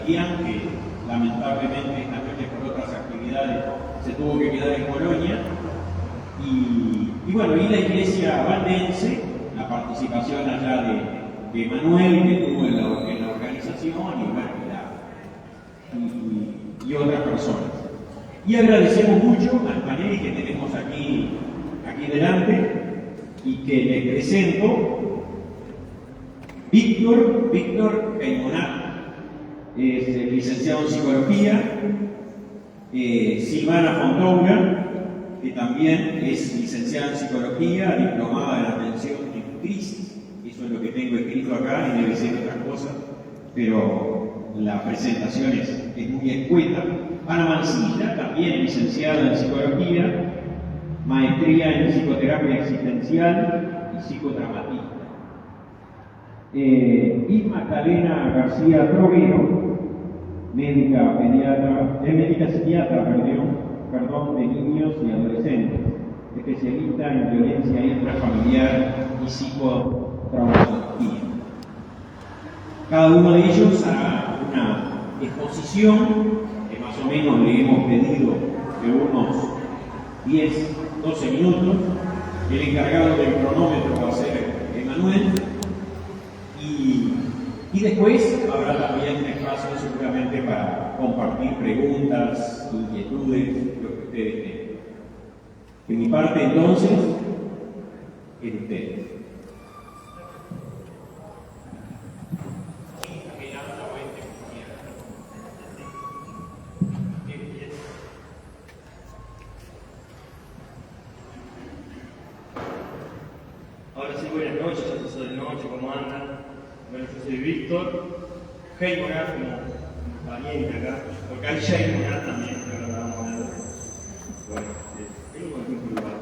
Sebastián, que lamentablemente esta noche por otras actividades se tuvo que quedar en Colonia. Y bueno, y la iglesia valdense, la participación allá de Manuel, que tuvo en la organización, y bueno, y otras personas. Y agradecemos mucho al panel que tenemos aquí delante, y que le presento Víctor Caimonat, es licenciado en Psicología, Silvana Fontoura, que también es licenciada en Psicología, diplomada en Atención en Crisis. Eso es lo que tengo escrito acá, y debe ser otras cosas, pero la presentación es muy escueta. Ana Mancilla, también licenciada en Psicología, maestría en Psicoterapia Existencial y Psicodramatismo. Y Magdalena García Trovero, médica psiquiatra, de niños y adolescentes, especialista en violencia intrafamiliar y psicotraumatología. Cada uno de ellos hará una exposición que más o menos le hemos pedido de unos 10-12 minutos. El encargado del cronómetro va a ser Emanuel, y después habrá también un espacio seguramente para compartir preguntas, inquietudes, lo que ustedes tengan. De mi parte, entonces, es usted. Ahora sí, buenas noches, ya se hizo de noche, ¿cómo andan? Bueno, yo soy Víctor Caimonat, como pariente acá, porque hay Caimonat también, que ahora vamos a ver. Bueno, tengo algún lugar.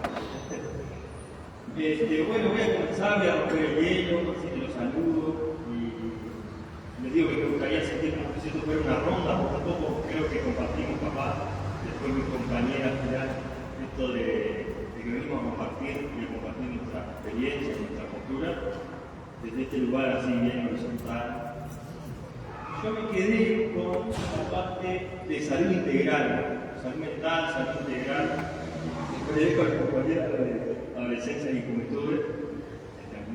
Bueno, voy a comenzar, voy a romper el hielo, así que los saludo, y les digo que me gustaría sentir como si esto fuera una ronda, porque tampoco creo que compartimos capaz, después mis compañeras, esto de que venimos a compartir nuestra experiencia, nuestra cultura, desde este lugar así bien horizontal. Yo me quedé con la parte de salud integral, salud mental, salud integral. Después le dejo a mi compañera de adolescencia y juventud,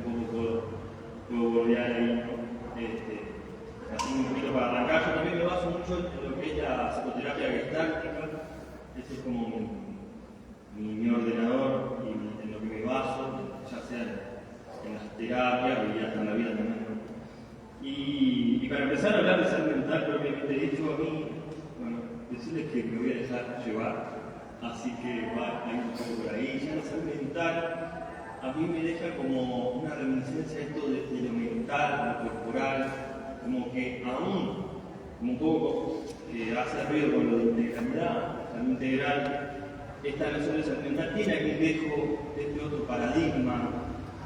un poco puedo bordear ahí, así un poquito para arrancar. Yo también me baso mucho en lo que es la psicoterapia gestáltica. Ese es como mi ordenador y en lo que me baso, ya sea en las terapias y hasta en la vida también. Y para empezar a hablar de salud mental propiamente dicho, a mí, bueno, decirles que me voy a dejar llevar, así que va a ir un poco por ahí. Ya la salud mental a mí me deja como una reminiscencia esto de lo mental, lo corporal, como que aún, como un poco hace ruido con lo de integralidad, salud integral. Esta noción de salud mental tiene aquí dejo este otro paradigma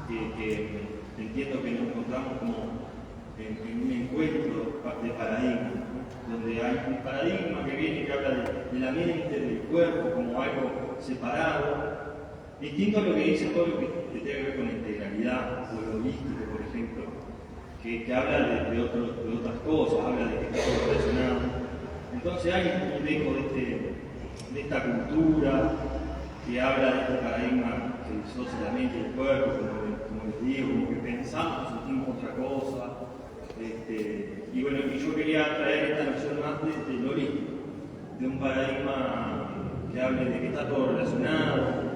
que entiendo que nos encontramos como en un encuentro de paradigmas, ¿no? Donde hay un paradigma que viene que habla de la mente, del cuerpo como algo separado, distinto a lo que dice todo lo que tiene que ver con la integralidad o lo holístico, por ejemplo, que habla de otras cosas, habla de que está todo relacionado. Entonces hay un dejo de esta cultura que habla de este paradigma que disocia la mente y el cuerpo, como les digo, como que pensamos, sentimos otra cosa. Y bueno, yo quería traer esta noción más del origen, de un paradigma que hable de que está todo relacionado.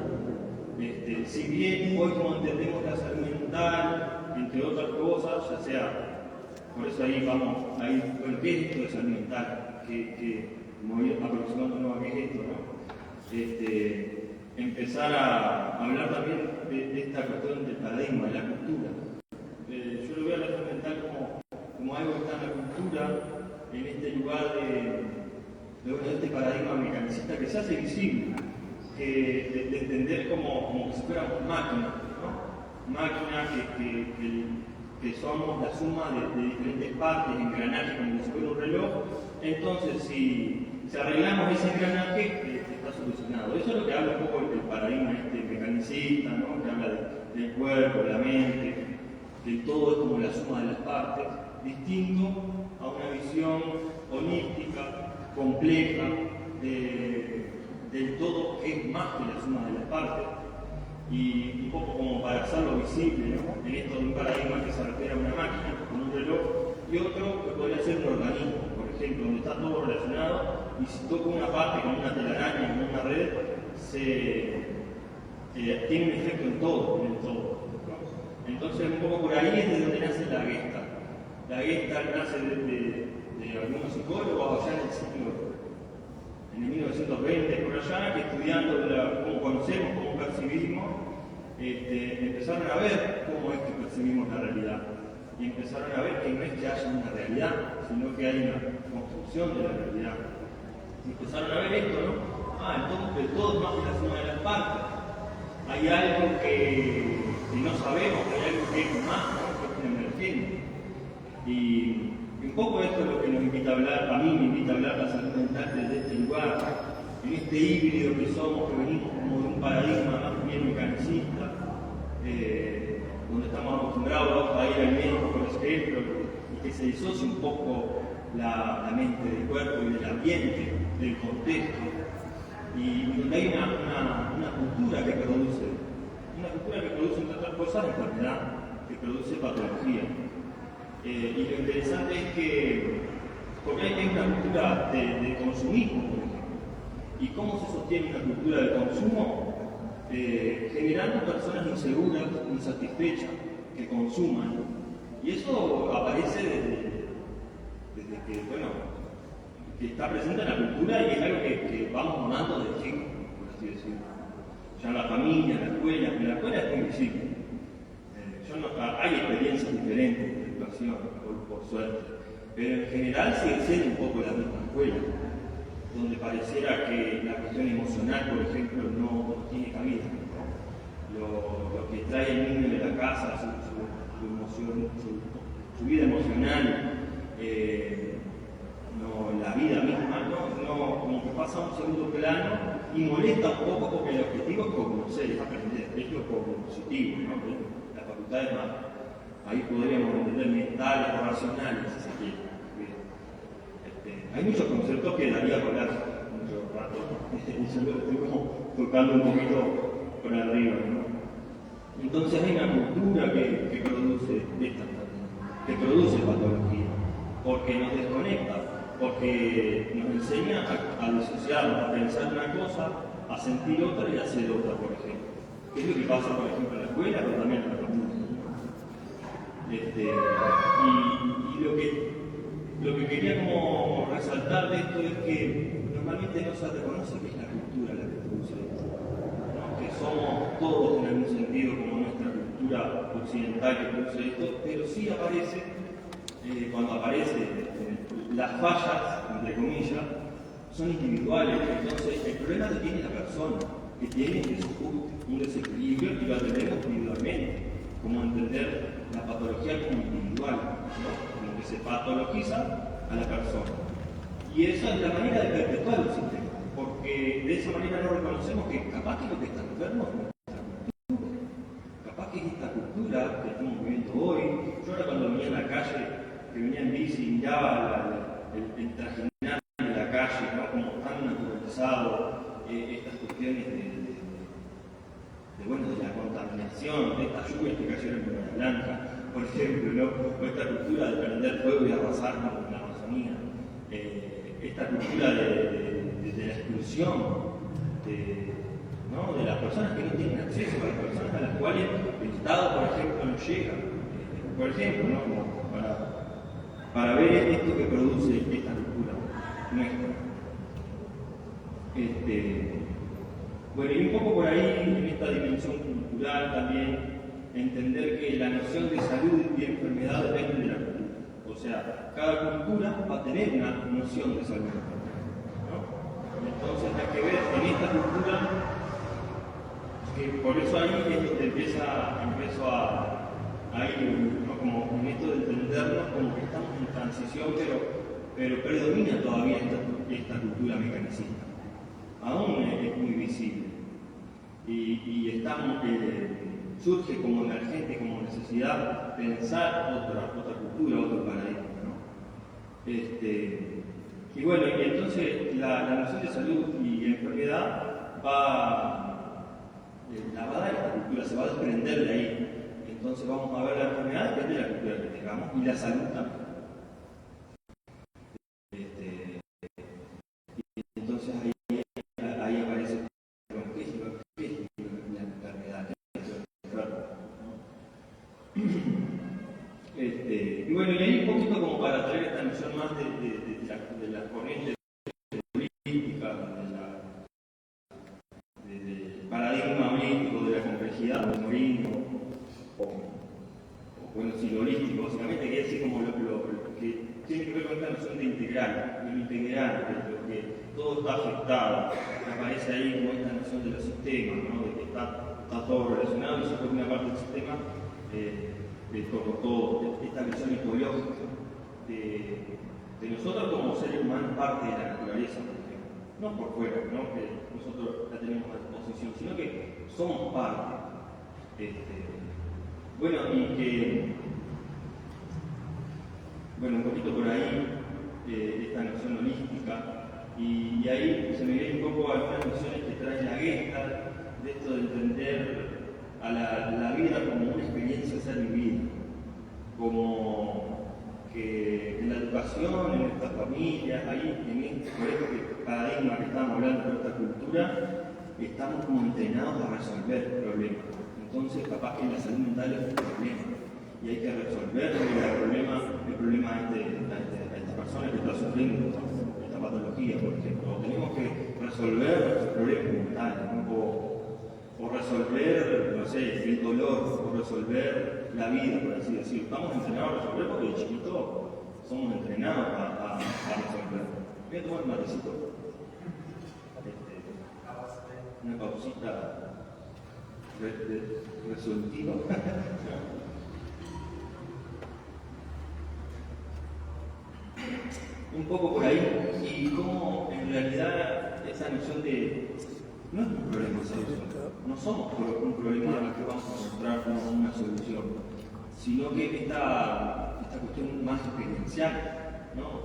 Si bien hoy como entendemos la salud mental, entre otras cosas, ya sea, por eso ahí vamos a ir, bueno, ¿qué es esto de salud mental? Como ir aproximándonos a qué es esto, ¿no? Empezar a hablar también de esta cuestión del paradigma, de la cultura. Yo lo veo a la salud mental como algo que está en la cultura, en este lugar de este paradigma mecanicista que se hace visible, de entender como si fuéramos máquinas, ¿no? Máquinas que somos la suma de diferentes partes, engranajes, como si fuera un reloj. Entonces, si arreglamos ese engranaje, está solucionado. Eso es lo que habla un poco el paradigma mecanicista, ¿no? Que habla del cuerpo, de la mente, que todo es como la suma de las partes. distinto a una visión holística, compleja, del todo que es más que la suma de las partes, y un poco como para hacerlo visible, ¿no? En esto de un paradigma que se refiere a una máquina con un reloj y otro que podría ser un organismo, por ejemplo, donde está todo relacionado y si toco una parte como una telaraña, como una red, tiene un efecto en todo, ¿no? Entonces un poco por ahí es de donde nace la Gestalt. La Gestalt nace de algunos psicólogos allá en el 1920 por allá, que estudiando cómo conocemos, cómo percibimos, empezaron a ver cómo es que percibimos la realidad. Y empezaron a ver que no es que haya una realidad, sino que hay una construcción de la realidad. Y empezaron a ver esto, ¿no? Entonces todo es más que la suma de las partes. Hay algo que no sabemos, hay algo que es más, ¿no? Que es emergente. Y un poco esto es lo que nos invita a hablar, a mí me invita a hablar la salud mental desde este lugar, en este híbrido que somos, que venimos como de un paradigma más bien mecanicista, donde estamos acostumbrados a ir al médico, por ejemplo, y que se disocia un poco la mente del cuerpo y del ambiente, del contexto, y donde hay una cultura que produce, entre otras cosas, enfermedad, que produce patología. Y lo interesante es que, porque hay una cultura de consumismo, por ejemplo, y cómo se sostiene una cultura de consumo, generando personas inseguras, insatisfechas, que consuman. Y eso aparece desde que, bueno, que está presente en la cultura y es algo que vamos donando desde chicos, por así decirlo. Ya en la familia, en la escuela es muy visible. Hay experiencias diferentes de educación, por suerte, pero en general sigue siendo un poco la misma escuela, donde pareciera que la cuestión emocional, por ejemplo, no tiene cabida. Lo que trae el niño de la casa, su emoción, su vida emocional, la vida misma, como que pasa a un segundo plano y molesta un poco porque el objetivo es conocer, es aprender, es lo positivo, ¿no? Las facultades más, ahí podríamos entender mentales o racionales, si se quiere. Hay muchos conceptos que daría para hablar mucho rato, y yo lo estoy como tocando un poquito por arriba, ¿no? Entonces hay una cultura que produce patología, porque nos desconecta, porque nos enseña a disociarnos, a pensar una cosa, a sentir otra y a hacer otra, por ejemplo. ¿Qué es lo que pasa, por ejemplo, en la escuela, pero también en la familia? Y lo que quería como resaltar de esto es que normalmente no se reconoce que es la cultura la que produce esto, ¿no? Que somos todos en algún sentido como nuestra cultura occidental que produce esto, pero sí aparece, cuando aparece las fallas, entre comillas, son individuales. Entonces el problema lo tiene la persona, que tiene un desequilibrio y lo tenemos individualmente, como entender la patología como individual, ¿no? Como que se patologiza a la persona. Y esa es la manera de perpetuar el sistema, porque de esa manera no reconocemos que capaz que lo que está enfermo es nuestra cultura, capaz que es esta cultura que estamos viviendo hoy. Yo ahora cuando venía en la calle, que venía en bici y miraba el trajinar de la calle, ¿no? Como tan naturalizado, estas cuestiones de la contaminación, de estas lluvias que cayeron en Bahía Blanca, por ejemplo, ¿no? O esta cultura de prender fuego y arrasar con la Amazonía, esta cultura de la exclusión, ¿no? De las personas que no tienen acceso, a las personas a las cuales el Estado, por ejemplo, no llega. Por ejemplo, ¿no? Para ver esto que produce esta cultura nuestra. Bueno, y un poco por ahí, en esta dimensión cultural también, entender que la noción de salud y enfermedad depende de la cultura. O sea, cada cultura va a tener una noción de salud, ¿no? Entonces hay que ver en esta cultura, que por eso ahí es donde empiezo a ir, ¿no? Como en esto de entendernos como que estamos en transición, pero predomina todavía esta cultura mecanicista. Aún es muy visible y estamos, surge como emergente, como necesidad pensar otra cultura, otro paradigma. Y bueno, y entonces la noción de salud y enfermedad la va a dar esta cultura, se va a desprender de ahí. Entonces vamos a ver la enfermedad depende de la cultura que tengamos y la salud también. Entonces ahí aparece ¿qué es la enfermedad? Y bueno, y ahí un poquito como para traer esta noción más de las corrientes políticas, del paradigma holístico, de la complejidad del morismo, o bueno, sí, lo holístico, básicamente, que es así como lo que tiene que ver con esta noción de integral, de lo integral, de lo que todo está afectado, que aparece ahí como esta noción de los sistemas, ¿no? De que está todo relacionado y se forma una parte del sistema. Todo, esta visión ecológica de nosotros como seres humanos, parte de la naturaleza, no por fuera, ¿no? Que nosotros la tenemos a disposición, sino que somos parte. Bueno, y que, bueno, un poquito por ahí, esta noción holística, y ahí se me vienen un poco algunas nociones que trae la Gestalt, de esto de entender a la vida como una experiencia a ser vivida, como que en la educación, en nuestras familias, ahí por este paradigma que estamos hablando, de esta cultura, estamos como entrenados a resolver problemas. Entonces, capaz que en la salud mental es un problema y hay que resolver el problema a esta persona que está sufriendo esta patología, por ejemplo. Tenemos que resolver nuestros problemas mentales, ¿no? O resolver, no sé, el dolor, o resolver la vida, por así decirlo. Estamos entrenados a resolver porque de chiquito somos entrenados a resolver. Voy a tomar un matecito. Una pausita resolutiva. Un poco por ahí, y cómo en realidad esa noción de no es un problema serio, no somos un problema al que vamos a encontrar una solución, sino que esta cuestión más experiencial, ¿no?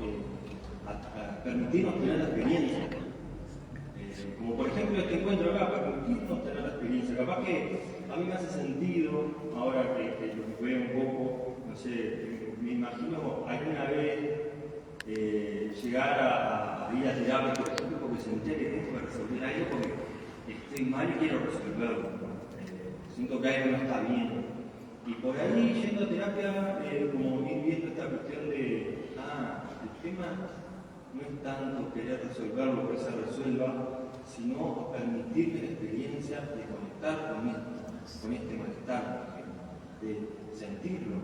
A permitirnos tener la experiencia. Como por ejemplo este encuentro acá, permitirnos tener la experiencia. Capaz que a mí me hace sentido, ahora que lo veo un poco, no sé, me imagino alguna vez llegar a ir a terapia, por ejemplo, porque sentía que tengo que resolver algo porque estoy mal y quiero resolverlo. Siento que algo no está bien. Y por ahí, yendo a terapia, como ir viendo esta cuestión de, el tema no es tanto querer resolverlo, que se resuelva, sino permitirme la experiencia de conectar con este malestar, de sentirlo,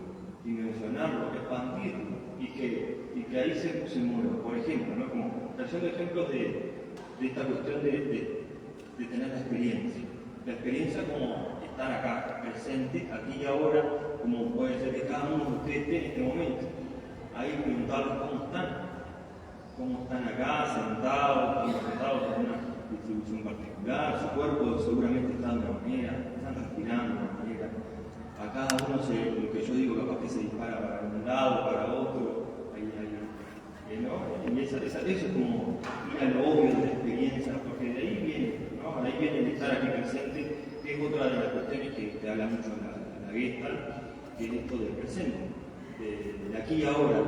dimensionarlo, expandirlo, y que ahí se mueva. Por ejemplo, ¿no? Como trayendo ejemplos de esta cuestión de tener la experiencia. La experiencia como estar acá, presente, aquí y ahora, como puede ser que cada uno de ustedes esté en este momento. Ahí preguntarles cómo están acá, sentados en una distribución particular, su cuerpo seguramente está de una manera, están respirando de una manera. A cada uno lo que yo digo capaz que se dispara para un lado, para otro, ¿no? Y eso es como ir a lo obvio de la experiencia, porque de ahí viene, ¿no? De ahí viene el estar aquí presente, que es otra de las cuestiones que habla mucho en la Gestalt, que es esto del presente, de aquí y ahora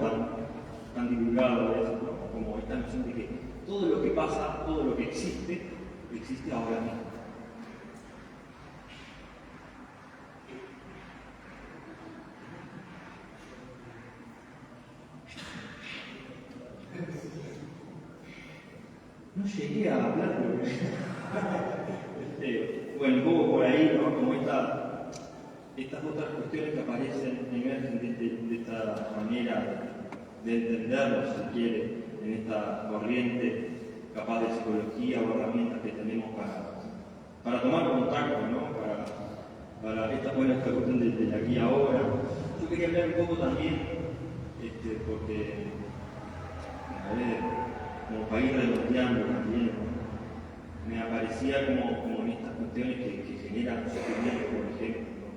tan divulgado es, ¿no? Como esta noción de que todo lo que pasa, todo lo que existe ahora mismo. No llegué a hablar, bueno, un poco por ahí, ¿no? Como estas otras cuestiones que aparecen, emergen de esta manera de entenderlo, si se quiere, en esta corriente capaz de psicología o herramientas que tenemos para tomar contacto, ¿no? Para esta cuestión de aquí a ahora. Yo quería hablar un poco también, porque, a ver, como para ir redondeando también, me aparecía como en estas cuestiones que generan sufrimiento, por ejemplo, ¿no?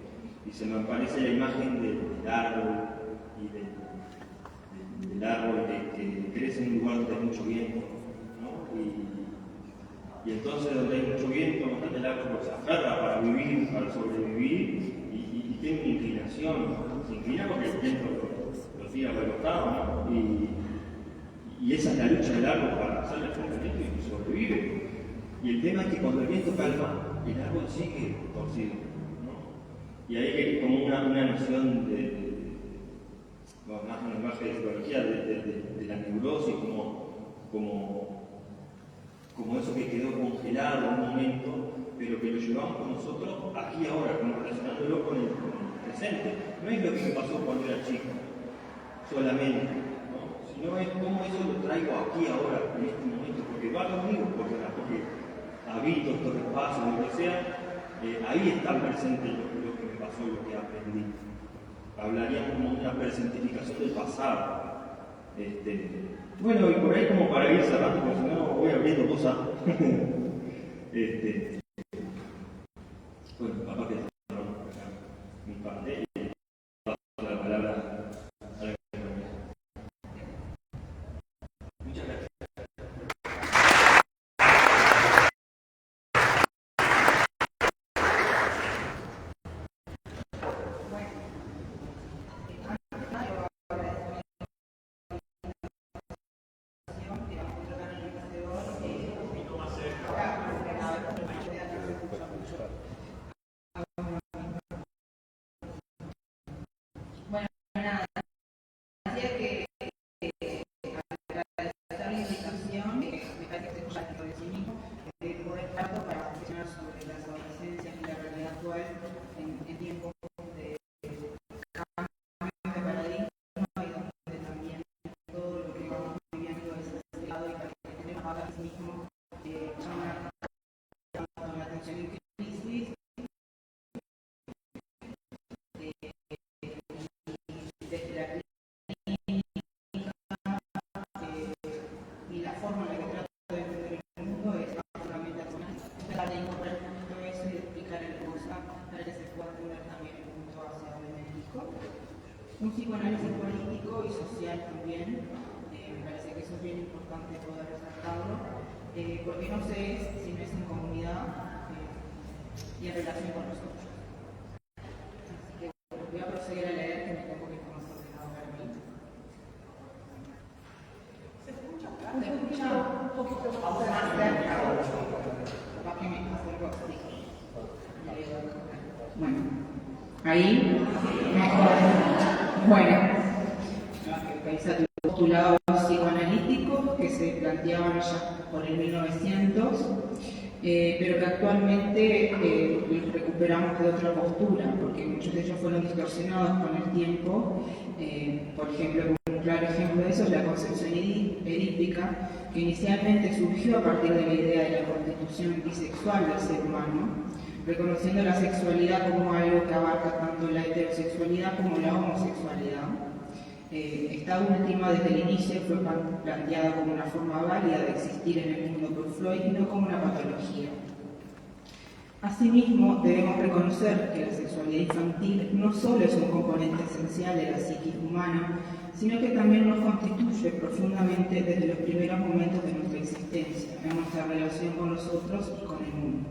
Y se me aparece la imagen del árbol y del el árbol que crece en un lugar donde hay mucho viento, ¿no? Y entonces donde hay mucho viento, el árbol se aferra para vivir, para sobrevivir, y tiene una inclinación, ¿no? Se inclina porque el viento lo tira para el costado, ¿no? Y esa es la lucha del árbol para hacerle frente al viento y sobrevive. Y el tema es que cuando el viento calma, el árbol sigue torcido, ¿no? Y ahí hay como una noción más un lenguaje de psicología, de la neurosis, como eso que quedó congelado en un momento, pero que lo llevamos con nosotros aquí ahora, como relacionándolo con el presente. No es lo que me pasó cuando era chico, solamente, ¿no? Sino es cómo eso lo traigo aquí ahora, en este momento, porque va conmigo, porque habito estos espacios, lo que sea, ahí está presente lo que me pasó, lo que aprendí. Hablaríamos como una presentificación del pasado. Bueno, y por ahí como para ir cerrando, porque si no voy abriendo cosas. Bueno, papá que está acá, mi padre, paso la palabra a la compañía. Muchas gracias. Bueno, nada, decía que agradecer la invitación, me parece que ya lo de sí mismo, de poder hablar para reflexionar sobre las adolescencias y la realidad actual en tiempos de cambio de paradigma y donde también todo lo que vamos viviendo es acelerado y para que tenemos ahora sí mismo llama la atención en crisis. Desde la clínica y la forma en la que trato de entender el mundo es básicamente tratar de incorporar todo eso y de explicar el cosa para que se pueda entender también el punto hacia donde me dirijo. Un psicoanálisis político y social también, me parece que eso es bien importante poder resaltarlo, porque no sé si no es en comunidad y en relación con nosotros. Así que voy a proseguir a leer, que me tengo que más ordenado para mí. ¿Se escucha acá? ¿Se escucha un poquito más cerca? Capaz que me acerco así. Bueno, ahí mejor. Bueno, el postulado psicoanalítico que se planteaban ya por el 1900, pero que actualmente los recuperamos de otra postura, porque muchos de ellos fueron distorsionados con el tiempo. Por ejemplo, un claro ejemplo de eso es la concepción edípica, que inicialmente surgió a partir de la idea de la constitución bisexual del ser humano, reconociendo la sexualidad como algo que abarca tanto la heterosexualidad como la homosexualidad. Esta última, desde el inicio, fue planteada como una forma válida de existir en el mundo por Freud y no como una patología. Asimismo, debemos reconocer que la sexualidad infantil no solo es un componente esencial de la psiquis humana, sino que también nos constituye profundamente desde los primeros momentos de nuestra existencia, en nuestra relación con nosotros y con el mundo.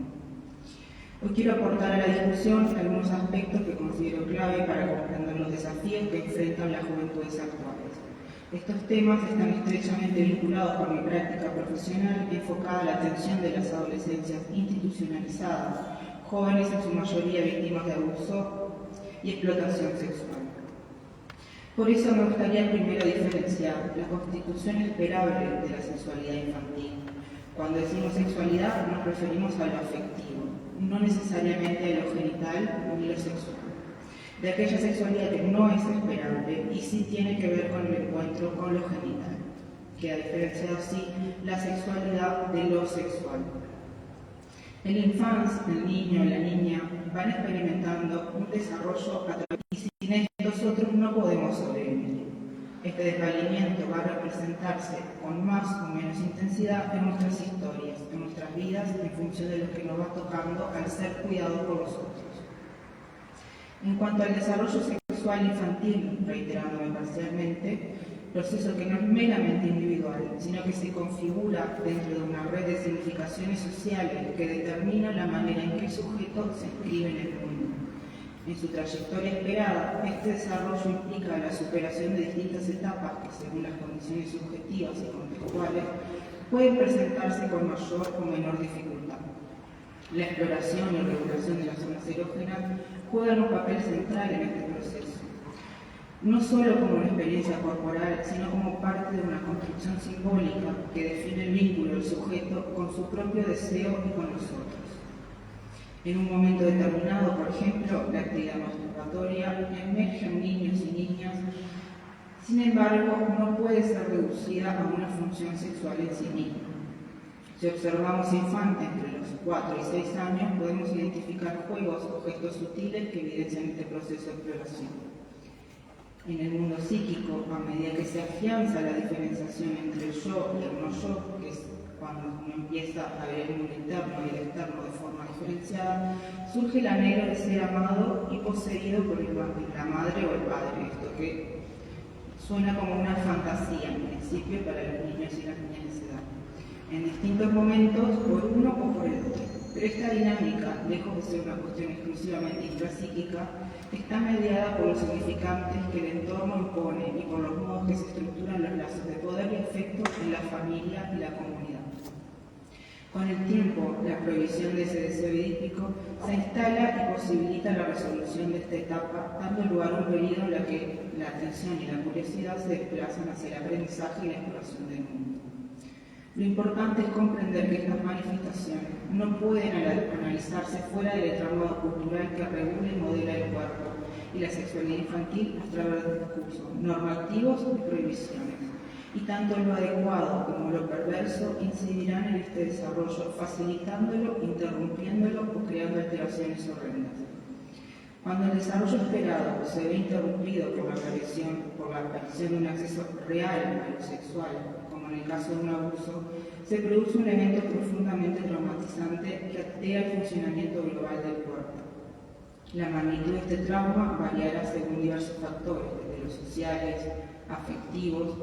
Hoy quiero aportar a la discusión algunos aspectos que considero clave para comprender los desafíos que enfrentan las juventudes actuales. Estos temas están estrechamente vinculados con mi práctica profesional enfocada a la atención de las adolescencias institucionalizadas, jóvenes en su mayoría víctimas de abuso y explotación sexual. Por eso me gustaría primero diferenciar la constitución esperable de la sexualidad infantil. Cuando decimos sexualidad nos referimos a lo afectivo, no necesariamente a lo genital ni lo sexual. De aquella sexualidad que no es esperable y sí tiene que ver con el encuentro con lo genital, que ha diferenciado así la sexualidad de lo sexual. En la infancia, el niño o la niña van experimentando un desarrollo a través y sin esto nosotros no podemos sobrevivir. Este desvalimiento va a representarse con más o menos intensidad en nuestras historias, en nuestras vidas, en función de lo que nos va tocando al ser cuidados por los otros. En cuanto al desarrollo sexual infantil, reiterándome parcialmente, proceso que no es meramente individual, sino que se configura dentro de una red de significaciones sociales que determina la manera en que el sujeto se inscribe en el mundo. En su trayectoria esperada, este desarrollo implica la superación de distintas etapas que, según las condiciones subjetivas y contextuales, pueden presentarse con mayor o menor dificultad. La exploración y regulación de las zonas erógenas juegan un papel central en este proceso, no solo como una experiencia corporal, sino como parte de una construcción simbólica que define el vínculo del sujeto con su propio deseo y con los otros. En un momento determinado, por ejemplo, la actividad masturbatoria emerge en niños y niñas, sin embargo, no puede ser reducida a una función sexual en sí misma. Si observamos infantes entre los 4 y 6 años, podemos identificar juegos o gestos sutiles que evidencian este proceso de exploración. En el mundo psíquico, a medida que se afianza la diferenciación entre el yo y el no yo, que es cuando uno empieza a ver el mundo interno y el externo de forma diferenciada, surge el anhelo de ser amado y poseído por la madre o el padre, esto que suena como una fantasía en principio para los niños y las niñas de esa edad, en distintos momentos por uno o por el otro. Pero esta dinámica, lejos de ser una cuestión exclusivamente intrapsíquica, está mediada por los significantes que el entorno impone y por los modos que se estructuran los lazos de poder y afecto en la familia y la comunidad. Con el tiempo, la prohibición de ese deseo edípico se instala y posibilita la resolución de esta etapa, dando lugar a un periodo en el que la atención y la curiosidad se desplazan hacia el aprendizaje y la exploración del mundo. Lo importante es comprender que estas manifestaciones no pueden analizarse fuera del entramado cultural que regula y modela el cuerpo y la sexualidad infantil a través de discursos normativos y prohibiciones. Y tanto lo adecuado como lo perverso incidirán en este desarrollo, facilitándolo, interrumpiéndolo o creando alteraciones horrendas. Cuando el desarrollo esperado se ve interrumpido por la aparición de un acceso real a lo sexual, como en el caso de un abuso, se produce un evento profundamente traumatizante que altera el funcionamiento global del cuerpo. La magnitud de este trauma variará según diversos factores, desde los sociales, afectivos,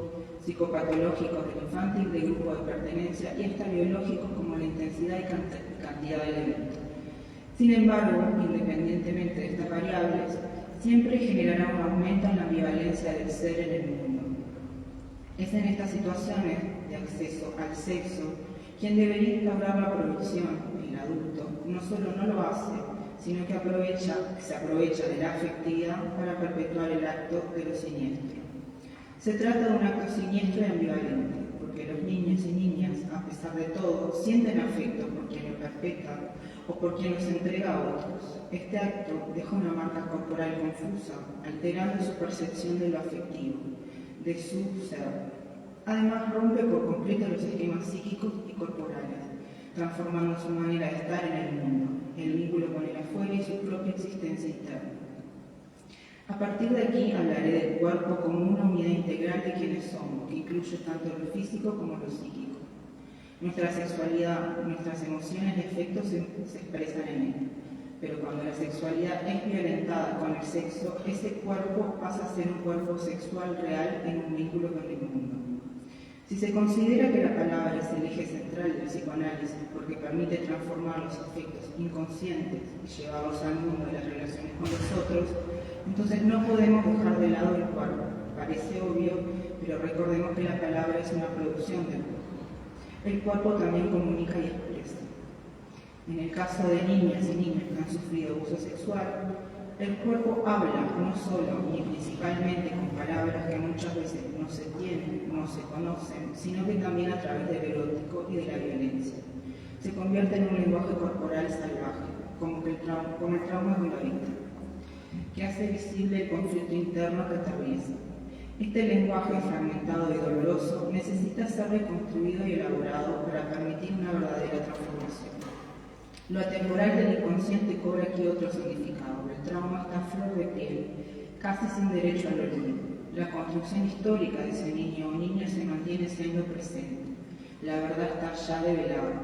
psicopatológicos del infante y del grupo de pertenencia, y hasta biológicos como la intensidad y cantidad del evento. Sin embargo, independientemente de estas variables, siempre generará un aumento en la ambivalencia del ser en el mundo. Es en estas situaciones de acceso al sexo quien debería instaurar la prohibición. El adulto no solo no lo hace, sino que se aprovecha de la afectividad para perpetuar el acto de lo siniestro. Se trata de un acto siniestro y ambivalente, porque los niños y niñas, a pesar de todo, sienten afecto por quien lo perpetra o por quien los entrega a otros. Este acto deja una marca corporal confusa, alterando su percepción de lo afectivo, de su ser. Además, rompe por completo los esquemas psíquicos y corporales, transformando su manera de estar en el mundo, el vínculo con el afuera y su propia existencia interna. A partir de aquí hablaré del cuerpo como una unidad integral de quienes somos, que incluye tanto lo físico como lo psíquico. Nuestra sexualidad, nuestras emociones y afectos se expresan en él. Pero cuando la sexualidad es violentada con el sexo, ese cuerpo pasa a ser un cuerpo sexual real en un vínculo con el mundo. Si se considera que la palabra es el eje central del psicoanálisis porque permite transformar los afectos inconscientes y llevarlos al mundo de las relaciones con los otros, entonces no podemos dejar de lado el cuerpo. Parece obvio, pero recordemos que la palabra es una producción del cuerpo. El cuerpo también comunica y expresa. En el caso de niñas y niños que han sufrido abuso sexual, el cuerpo habla no solo y principalmente con palabras que muchas veces no se tienen, no se conocen, sino que también a través del erótico y de la violencia. Se convierte en un lenguaje corporal salvaje, como el trauma de una víctima, que hace visible el conflicto interno que atraviesa. Este lenguaje fragmentado y doloroso necesita ser reconstruido y elaborado para permitir una verdadera transformación. Lo atemporal del inconsciente cobra aquí otro significado. El trauma está a flor de piel, casi sin derecho al olvido. La construcción histórica de ese niño o niña se mantiene siendo presente. La verdad está ya develada.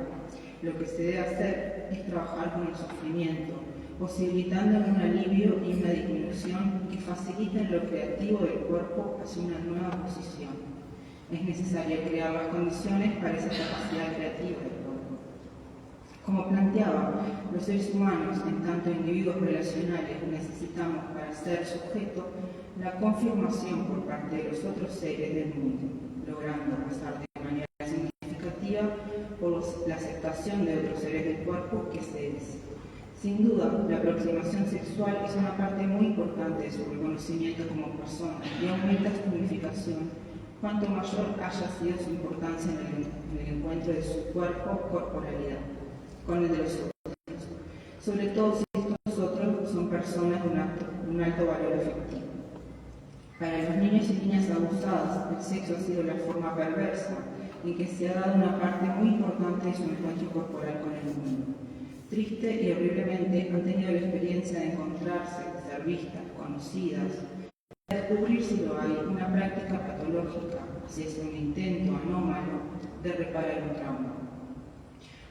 Lo que se debe hacer es trabajar con el sufrimiento, posibilitando un alivio y una disminución que faciliten lo creativo del cuerpo hacia una nueva posición. Es necesario crear las condiciones para esa capacidad creativa del cuerpo. Como planteaba, los seres humanos, en tanto individuos relacionales, necesitamos para ser sujeto la confirmación por parte de los otros seres del mundo, logrando pasar de manera significativa por la aceptación de otros seres del cuerpo que se es. Sin duda, la aproximación sexual es una parte muy importante de su reconocimiento como persona y aumenta su significación cuanto mayor haya sido su importancia en el encuentro de su cuerpo-corporalidad con el de los otros, sobre todo si estos otros son personas de un alto valor afectivo. Para los niños y niñas abusadas, el sexo ha sido la forma perversa en que se ha dado una parte muy importante de su encuentro corporal con el mundo. Triste y horriblemente han tenido la experiencia de encontrarse, ser vistas, conocidas, descubrir si lo hay, una práctica patológica, si es un intento anómalo de reparar un trauma.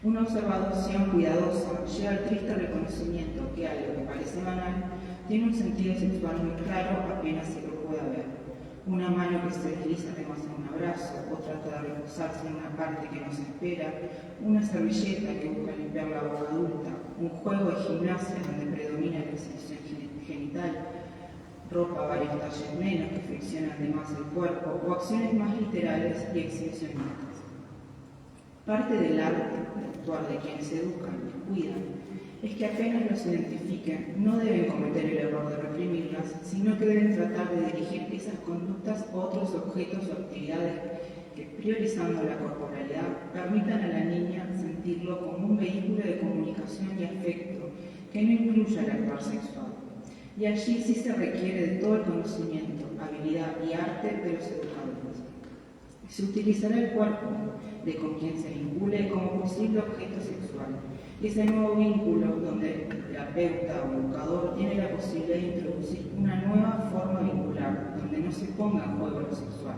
Una observación cuidadosa lleva al triste reconocimiento que algo que parece banal tiene un sentido sexual muy claro apenas se lo pueda ver. Una mano que se desliza además en un abrazo o trata de reposarse en una parte que no se espera, una servilleta que busca limpiar la boca adulta, un juego de gimnasia donde predomina la exhibición genital, ropa varios talles menos que friccionan de más el cuerpo o acciones más literales y exhibicionistas. Parte del arte de actuar de quienes educan y cuidan es que apenas los identifiquen, no deben cometer el error de reprimirlas, sino que deben tratar de dirigir esas conductas a otros objetos o actividades que, priorizando la corporalidad, permitan a la niña sentirlo como un vehículo de comunicación y afecto que no incluya el actuar sexual. Y allí sí se requiere de todo el conocimiento, habilidad y arte de los educadores. Se utilizará el cuerpo de con quien se vincule como posible objeto sexual. Y ese nuevo vínculo donde el terapeuta o educador tiene la posibilidad de introducir una nueva forma vincular, donde no se ponga en juego lo sexual,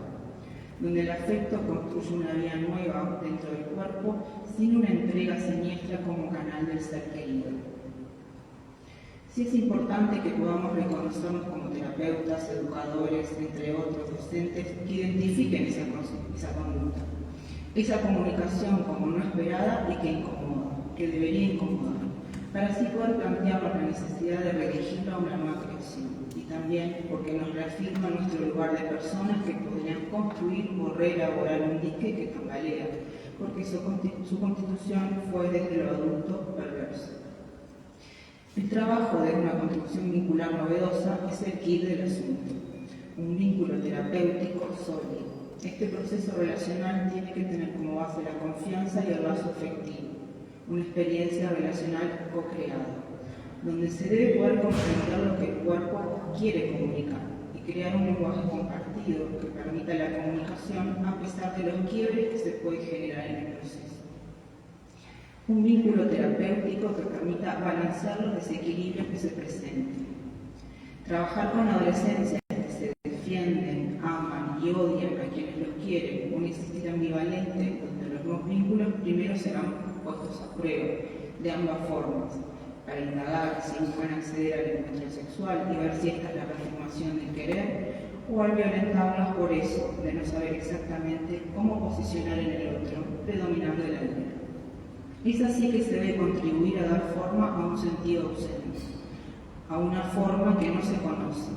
donde el afecto construye una vía nueva dentro del cuerpo sin una entrega siniestra como canal del ser querido. Sí es importante que podamos reconocernos como terapeutas, educadores, entre otros docentes, que identifiquen esa conducta, esa comunicación como no esperada y que incomoda, que debería incomodar, para así poder plantearnos la necesidad de redirigirla a una nueva creación, y también porque nos reafirma nuestro lugar de personas que podrían construir o reelaborar un dique que tambalea, porque su constitución fue desde lo adulto perverso. El trabajo de una construcción vincular novedosa es el kit del asunto, un vínculo terapéutico sólido. Este proceso relacional tiene que tener como base la confianza y el lazo afectivo, una experiencia relacional co-creada, donde se debe poder comprender lo que el cuerpo quiere comunicar y crear un lenguaje compartido que permita la comunicación a pesar de los quiebres que se puede generar en el proceso. Un vínculo terapéutico que permita balancear los desequilibrios que se presenten. Trabajar con adolescencias que se defienden, aman y odian a quienes los quieren, un existir ambivalente donde los nuevos vínculos primero serán puestos a prueba de ambas formas, para indagar si buscan acceder al encuentro sexual y ver si esta es la reafirmación del querer, o al violentarlas por eso, de no saber exactamente cómo posicionar en el otro, predominando el alivio. Es así que se debe contribuir a dar forma a un sentido ausente, a una forma que no se conoce,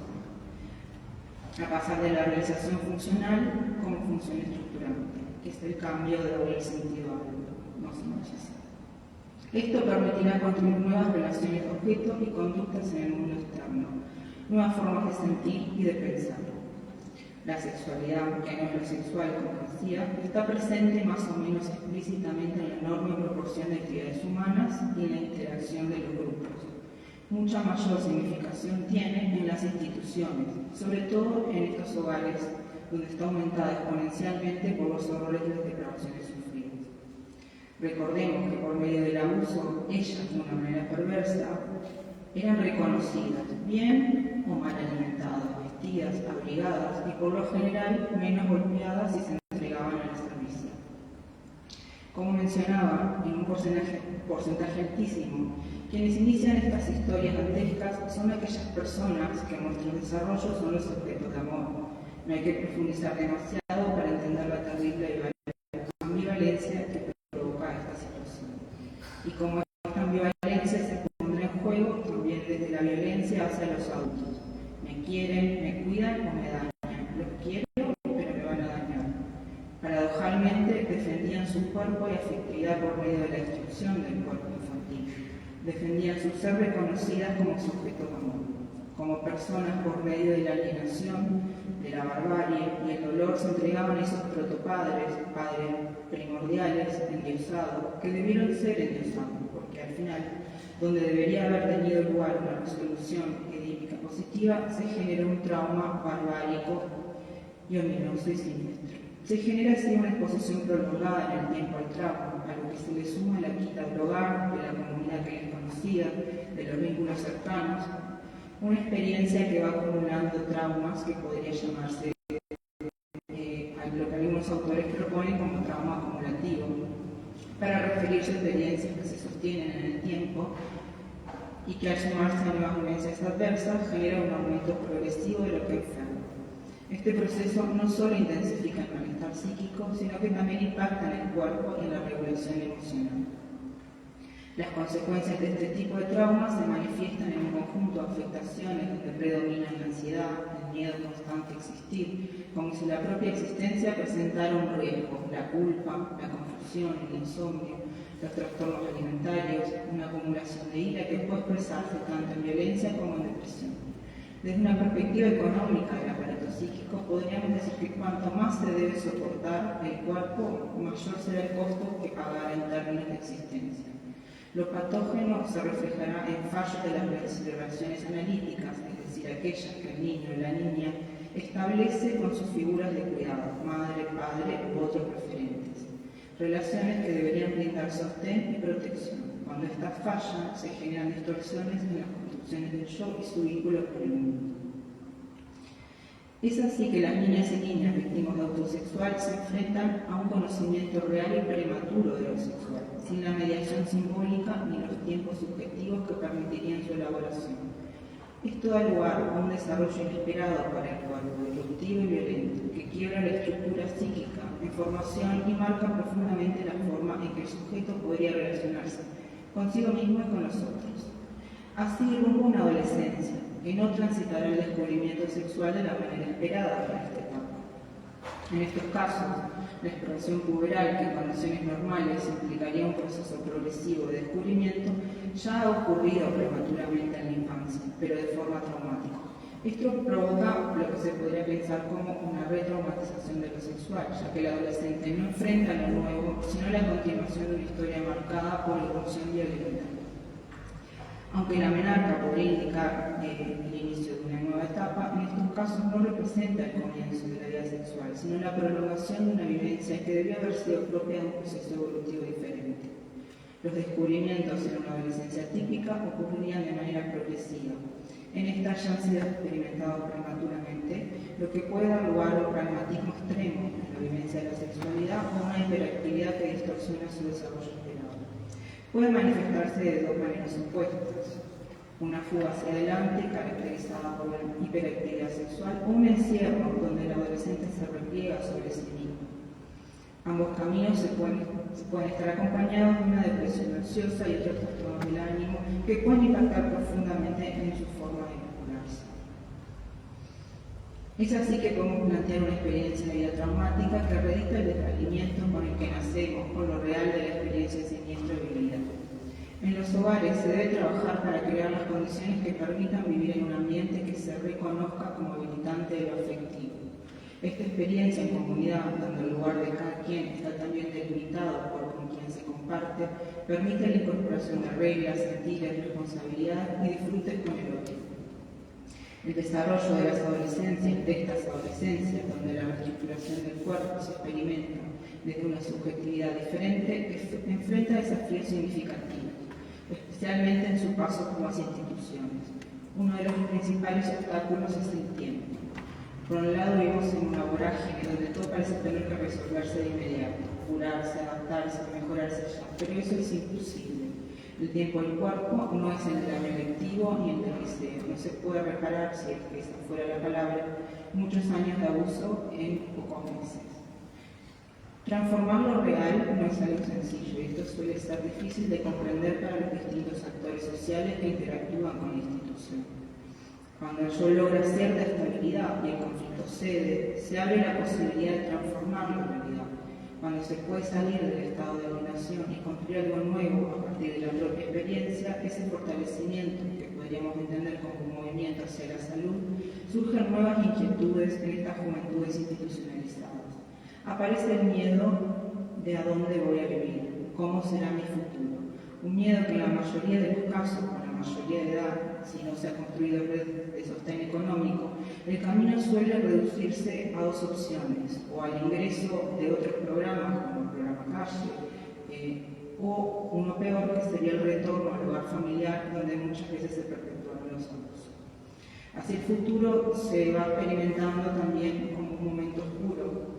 a pasar de la realización funcional como función estructurante, que es el cambio de doble sentido a algo, no se nos dice. Esto permitirá construir nuevas relaciones de objeto y conductas en el mundo externo, nuevas formas de sentir y de pensar. La sexualidad, que no es lo sexual, como decía, está presente más o menos explícitamente en la enorme proporción de actividades humanas y en la interacción de los grupos. Mucha mayor significación tiene en las instituciones, sobre todo en estos hogares, donde está aumentada exponencialmente por los horrores y las depravaciones sufridas. Recordemos que por medio del abuso, ellas, de una manera perversa, eran reconocidas, bien o mal alimentadas, vestidas, abrigadas y por lo general menos golpeadas y se entregaban al servicio. Como mencionaba, en un porcentaje altísimo, quienes inician estas historias dantescas son aquellas personas que en nuestro desarrollo son los objetos de amor. No hay que profundizar demasiado para entender la terrible ambivalencia que provoca esta situación. Y como esta ambivalencia se pondrá en juego también desde la violencia hacia los adultos. Me quieren, me cuidan o me dañan. Los quiero, pero me van a dañar. Paradojalmente defendían su cuerpo y afectividad por medio de la destrucción del cuerpo infantil. Defendían su ser reconocidas como sujetos de amor, como personas por medio de la alienación, de la barbarie y el dolor se entregaban a esos protopadres, padres primordiales, endiosados, que debieron ser endiosados, porque al final, donde debería haber tenido lugar una resolución edípica positiva, se generó un trauma barbárico y ominoso y siniestro. Se genera así una exposición prolongada en el tiempo al trauma, a lo que se le suma la quita del hogar, de la comunidad que les conocía, de los vínculos cercanos, una experiencia que va acumulando traumas que podría llamarse a lo que algunos autores proponen como trauma acumulativo, para referirse a experiencias que se sostienen en el tiempo y que al sumarse a nuevas vivencias adversas genera un aumento progresivo de lo que enferma. Este proceso no solo intensifica el malestar psíquico, sino que también impacta en el cuerpo y en la regulación emocional. Las consecuencias de este tipo de traumas se manifiestan en un conjunto de afectaciones donde predominan la ansiedad, el miedo constante a existir, como si la propia existencia presentara un riesgo, la culpa, la confusión, el insomnio, los trastornos alimentarios, una acumulación de ira que puede expresarse tanto en violencia como en depresión. Desde una perspectiva económica del aparato psíquico, podríamos decir que cuanto más se debe soportar el cuerpo, mayor será el costo que pagar en términos de existencia. Lo patógeno se reflejará en fallos de las relaciones analíticas, es decir, aquellas que el niño o la niña establece con sus figuras de cuidado, madre, padre u otros referentes. Relaciones que deberían brindar sostén y protección. Cuando estas fallan, se generan distorsiones en las construcciones del yo y su vínculo con el mundo. Es así que las niñas y niñas víctimas de abuso sexual se enfrentan a un conocimiento real y prematuro de lo sexual, sin la mediación simbólica ni los tiempos subjetivos que permitirían su elaboración. Esto da lugar a un desarrollo inesperado para el cuerpo, disruptivo y violento, que quiebra la estructura psíquica en formación y marca profundamente la forma en que el sujeto podría relacionarse consigo mismo y con los otros. Así rumbo a una adolescencia, que no transitará el descubrimiento sexual de la manera esperada para esta etapa. En estos casos, la expansión puberal, que en condiciones normales implicaría un proceso progresivo de descubrimiento, ya ha ocurrido prematuramente en la infancia, pero de forma traumática. Esto provoca lo que se podría pensar como una retraumatización de lo sexual, ya que el adolescente no enfrenta lo nuevo, sino la continuación de una historia marcada por la irrupción violenta. Aunque la menarca podría indicar el inicio de una nueva etapa, en estos casos no representa el comienzo de la vida sexual, sino la prolongación de una vivencia que debió haber sido propia de un proceso evolutivo diferente. Los descubrimientos en una adolescencia típica ocurrirían de manera progresiva. En esta ya han sido experimentados prematuramente, lo que puede dar lugar a un pragmatismo extremo en la vivencia de la sexualidad o una hiperactividad que distorsiona su desarrollo esperado. Puede manifestarse de dos maneras opuestas: una fuga hacia adelante caracterizada por la hiperactividad sexual o un encierro donde el adolescente se repliega sobre sí mismo. Ambos caminos pueden estar acompañados de una depresión ansiosa y otros trastornos del ánimo que pueden impactar profundamente en su forma de vincularse. Es así que podemos plantear una experiencia de vida traumática que redita el desvalimiento con el que nacemos, con lo real de la experiencia siniestra vivida. En los hogares se debe trabajar para crear las condiciones que permitan vivir en un ambiente que se reconozca como habilitante de lo afectivo. Esta experiencia en comunidad, donde el lugar de cada quien está también delimitado por con quien se comparte, permite la incorporación de reglas, sentidos, responsabilidad y disfrutes con el otro. El desarrollo de las adolescencias, de estas adolescencias, donde la reestructuración del cuerpo se experimenta desde una subjetividad diferente, enfrenta desafíos significativos, especialmente en su paso por las instituciones. Uno de los principales obstáculos es el tiempo. Por un lado, vivimos en una vorágine donde todo parece tener que resolverse de inmediato. curarse, adaptarse, mejorarse ya, pero eso es imposible. El tiempo del cuerpo no es el del año lectivo ni el del liceo. No se puede reparar, si es que esa fuera la palabra, muchos años de abuso en pocos meses. Transformar lo real no es algo sencillo y esto suele ser difícil de comprender para los distintos actores sociales que interactúan con la institución. Cuando el yo logra cierta estabilidad y el conflicto cede, se abre la posibilidad de transformar la realidad. Cuando se puede salir del estado de dominación y construir algo nuevo a partir de la propia experiencia, ese fortalecimiento que podríamos entender como un movimiento hacia la salud, surgen nuevas inquietudes en estas juventudes institucionalizadas. Aparece el miedo de a dónde voy a vivir, cómo será mi futuro. Un miedo que en la mayoría de los casos, con la mayoría de edad, si no se ha construido red de sostén económico, el camino suele reducirse a dos opciones, o al ingreso de otros programas, como el programa Calle, o uno peor, que sería el retorno al hogar familiar, donde muchas veces se perpetúan los abusos. Así el futuro se va experimentando también como un momento oscuro,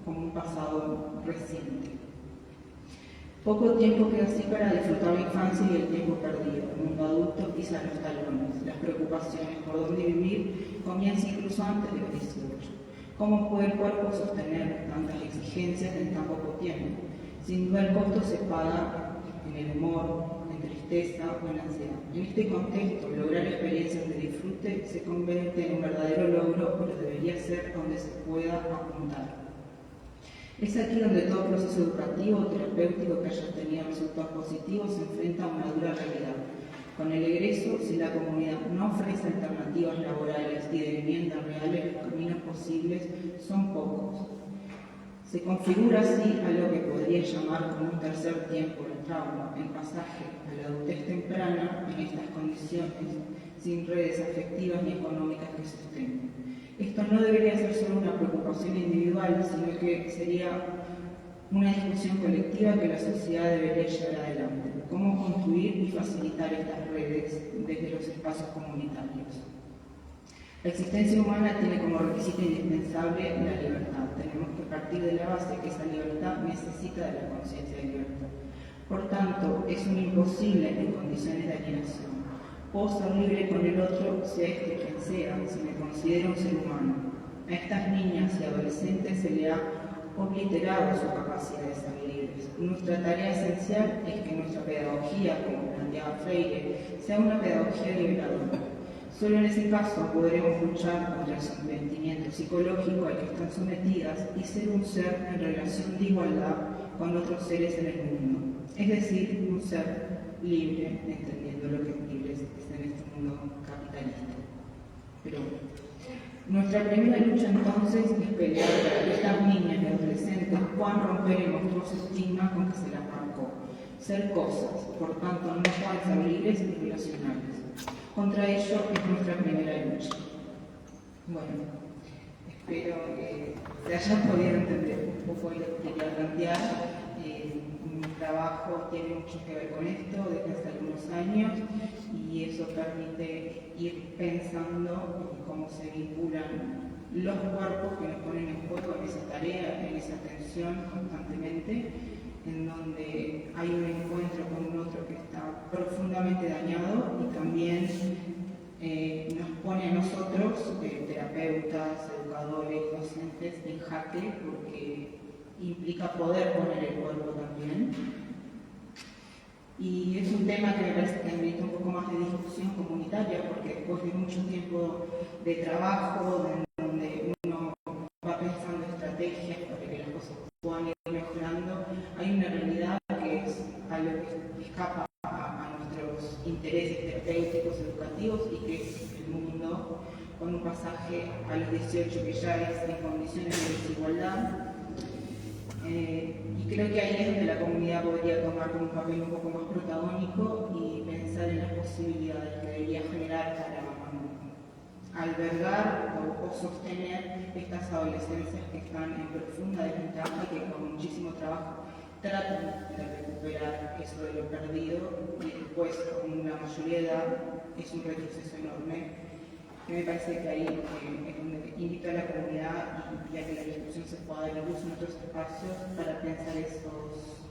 como un pasado reciente. Poco tiempo queda así para disfrutar la infancia y el tiempo perdido. El mundo adulto pisa los talones. Las preocupaciones por dónde vivir comienzan incluso antes de los 18. ¿Cómo puede el cuerpo sostener tantas exigencias en tan poco tiempo? Sin duda el costo se paga en el humor, en tristeza o en ansiedad. En este contexto, lograr experiencias de disfrute se convierte en un verdadero logro, pero debería ser donde se pueda apuntar. Es aquí donde todo proceso educativo o terapéutico que haya tenido resultados positivos se enfrenta a una dura realidad. Con el egreso, si la comunidad no ofrece alternativas laborales y de vivienda reales, los caminos posibles son pocos. Se configura así a lo que podría llamar como un tercer tiempo del trauma, el pasaje a la adultez temprana en estas condiciones, sin redes afectivas ni económicas que sostengan. Esto no debería ser solo una preocupación individual, sino que sería una discusión colectiva que la sociedad debería llevar adelante. Cómo construir y facilitar estas redes desde los espacios comunitarios. La existencia humana tiene como requisito indispensable la libertad. Tenemos que partir de la base que esa libertad necesita de la conciencia de libertad. Por tanto, es un imposible en condiciones de alienación. Puedo ser libre con el otro, sea este quien sea, si me considero un ser humano. A estas niñas y adolescentes se le ha obliterado su capacidad de ser libres. Nuestra tarea esencial es que nuestra pedagogía, como planteaba Freire, sea una pedagogía liberadora. Solo en ese caso podremos luchar contra el sometimiento psicológico al que están sometidas y ser un ser en relación de igualdad con otros seres en el mundo. Es decir, un ser libre, entendiendo lo que es libre es en este mundo capitalista. Pero nuestra primera lucha entonces es pelear para que estas niñas y adolescentes puedan romper el monstruoso estigma con que se las marcó. Ser cosas, por tanto no pueden ser libres y relacionales. Contra ello es nuestra primera lucha. Bueno, espero que se haya podido entender un poco lo que quería plantear. Mi trabajo tiene mucho que ver con esto desde hace algunos años y eso permite ir pensando cómo se vinculan los cuerpos que nos ponen en juego en esa tarea, en esa tensión constantemente, en donde hay un encuentro con un otro que está profundamente dañado y también nos pone a nosotros, terapeutas, educadores, docentes, en jaque porque implica poder poner el cuerpo también. Y es un tema que me parece que amerita un poco más de discusión comunitaria, porque después de mucho tiempo de trabajo, donde uno va pensando estrategias para que las cosas puedan ir mejorando, hay una realidad que es algo que escapa a nuestros intereses terapéuticos, educativos, y que es el mundo con un pasaje a los 18 que ya es en condiciones de desigualdad. Y creo que ahí es donde la comunidad podría tomar un papel un poco más protagónico y pensar en las posibilidades que debería generar para albergar o sostener estas adolescencias que están en profunda desventaja y que con muchísimo trabajo tratan de recuperar eso de lo perdido y después, con la mayoría de edad, es un retroceso enorme que me parece que ahí es donde invito a la comunidad y a que la discusión se pueda dar luz en otros espacios para pensar esos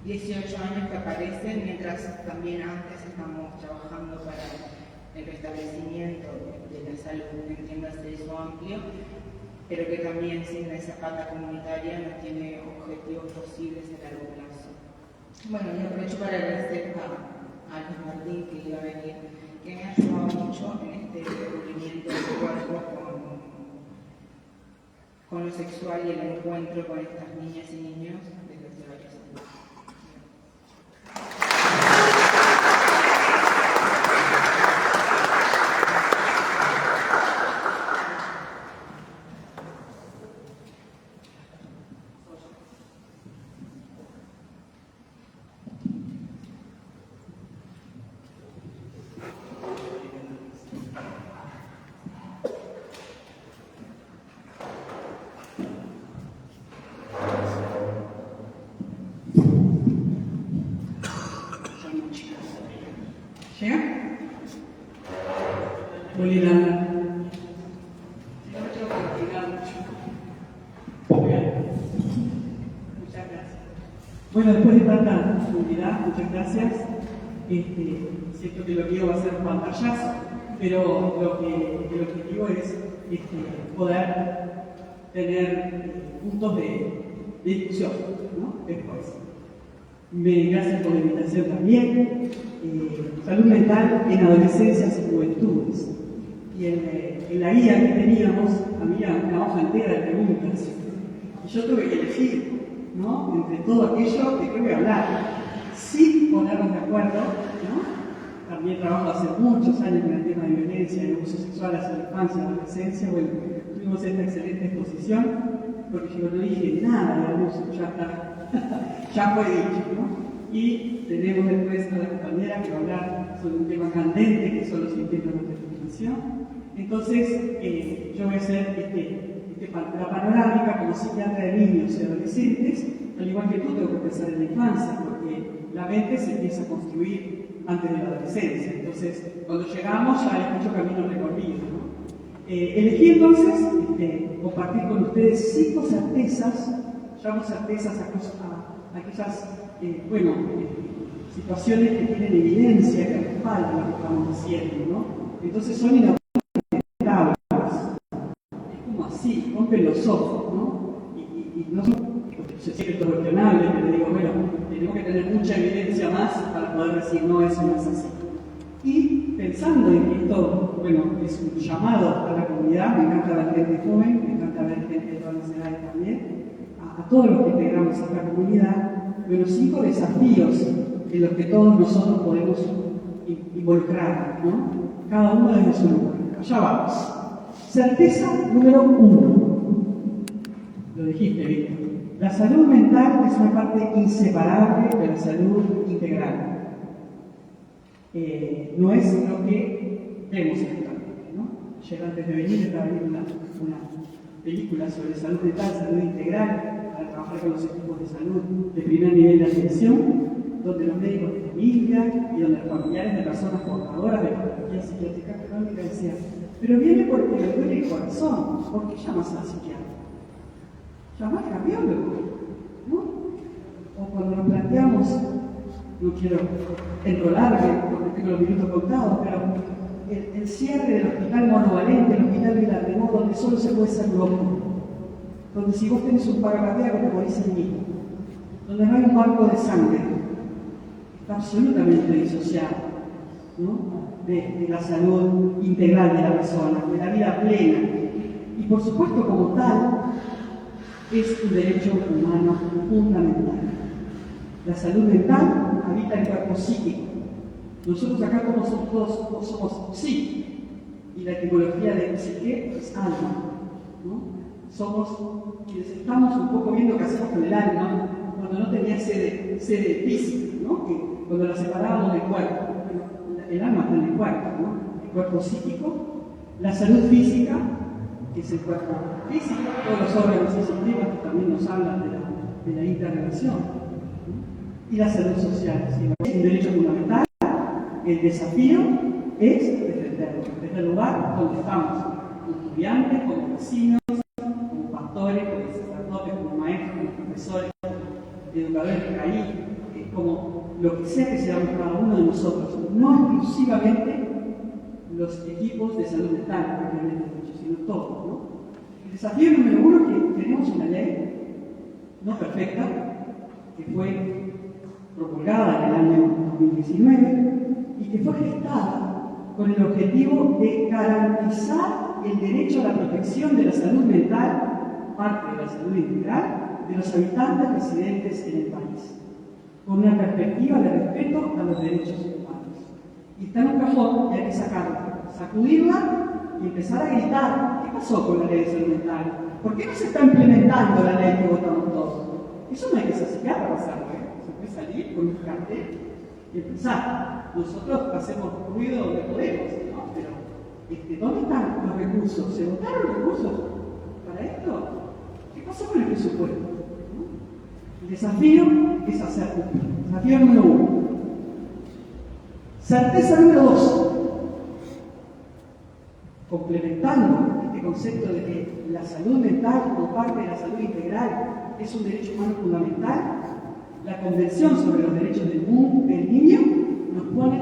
18 años que aparecen, mientras también antes estamos trabajando para el restablecimiento de la salud, entiéndase eso amplio, pero que también sin esa pata comunitaria no tiene objetivos posibles a largo plazo. Bueno, y aprovecho para agradecer a Luis Martín, que iba a venir, que me ha ayudado mucho en este descubrimiento del cuerpo con lo sexual y el encuentro con estas niñas y niños desde hace varios años. ¿Llega? Muy linda. Muchas gracias. Bueno, después de tanta comunidad, muchas gracias. Siento que lo mío va a ser un pantallazo, pero el objetivo es poder tener puntos de discusión, ¿no? Después. Gracias por la invitación también. Salud mental en adolescencias y juventudes. Y en la guía que teníamos había una hoja entera de preguntas. Y yo tuve que elegir, ¿no?, entre todo aquello de qué voy a hablar, sin ponernos de acuerdo, ¿no? También trabajo hace muchos años en el tema de violencia y abuso sexual hacia la infancia y la adolescencia. Bueno, tuvimos esta excelente exposición, porque yo no dije nada de abuso, ya está, ya fue dicho, ¿no? Y tenemos después a la compañera que va a hablar sobre un tema candente, que son los intentos de discriminación. Entonces, yo voy a hacer la panorámica como psiquiatra de niños y adolescentes. Al igual que tú, tengo que pensar en la infancia, porque la mente se empieza a construir antes de la adolescencia. Entonces, cuando llegamos ya hay mucho camino recorrido, ¿no? Elegí entonces compartir con ustedes 5 certezas, llamo certezas a aquellas situaciones que tienen evidencia, que respaldan lo que estamos haciendo, ¿no? Entonces son inapelables. Es como así, rompen los ojos, ¿no? Y no se siente cuestionable, pero digo, bueno, tenemos que tener mucha evidencia más para poder decir, no, eso no es así. Y pensando en que esto, bueno, es un llamado a la comunidad, me encanta ver gente joven, me encanta ver gente de todas las edades también, a todos los que integramos esta comunidad, bueno, 5 desafíos en los que todos nosotros podemos involucrar, ¿no? Cada uno desde su lugar. Allá vamos. Certeza número 1. Lo dijiste, Víctor. La salud mental es una parte inseparable de la salud integral. No es lo que vemos en esta parte, ¿no? Ayer antes de venir estaba viendo una película sobre salud mental, salud integral, para trabajar con los equipos de salud de primer nivel de atención, donde los médicos de familia y donde los familiares de personas portadoras de patología psiquiátrica crónica decían, pero viene porque le duele el corazón, ¿por qué llamas al psiquiatra? Llama al cardiólogo, ¿no? O cuando nos planteamos, no quiero enrolarme porque tengo los minutos contados, pero el cierre del hospital monovalente, el hospital Vilarremó, donde solo se puede ser loco, donde si vos tenés un paro cardíaco te morís en mí, donde no hay un banco de sangre, está absolutamente disociado, ¿no?, de la salud integral de la persona, de la vida plena. Y por supuesto, como tal, es un derecho humano fundamental. La salud mental habita el cuerpo psíquico. Nosotros acá como somos todos, somos psi, y la etimología de psique es alma, ¿no? Somos quienes estamos un poco viendo qué hacemos con el alma cuando no tenía sede física, ¿no? Que cuando la separábamos del cuerpo, el alma está en el cuerpo, ¿no? El cuerpo psíquico, la salud física, que es el cuerpo físico, todos los órganos y sistemas que también nos hablan de la interrelación, ¿no? Y la salud social, ¿sí? Es un derecho fundamental. El desafío es defender. desde el lugar donde estamos, como estudiantes, como vecinos, como pastores, como sacerdotes, como maestros, como profesores, educadores de ahí, como lo que sea que seamos cada uno de nosotros, no exclusivamente los equipos de salud mental, propiamente dicho, sino todos, ¿no? El desafío número uno es que tenemos una ley no perfecta, que fue promulgada en el año 2019 y que fue gestada con el objetivo de garantizar el derecho a la protección de la salud mental, parte de la salud integral, de los habitantes residentes en el país, con una perspectiva de respeto a los derechos humanos. Y está en un cajón y hay que sacarla, sacudirla y empezar a gritar. ¿Qué pasó con la ley de salud mental? ¿Por qué no se está implementando la ley que votamos todos? Eso no hay que saciar para pasarlo, ¿eh? Se puede salir con un cartel y empezar. Nosotros hacemos ruido donde podemos, ¿no? Pero ¿dónde están los recursos? ¿Se votaron los recursos para esto? ¿Qué pasó con el presupuesto? ¿No? El desafío es hacer cumplir. Desafío número 1. Certeza número 2. Complementando este concepto de que la salud mental como parte de la salud integral es un derecho humano fundamental, la Convención sobre los Derechos del Niño nos pone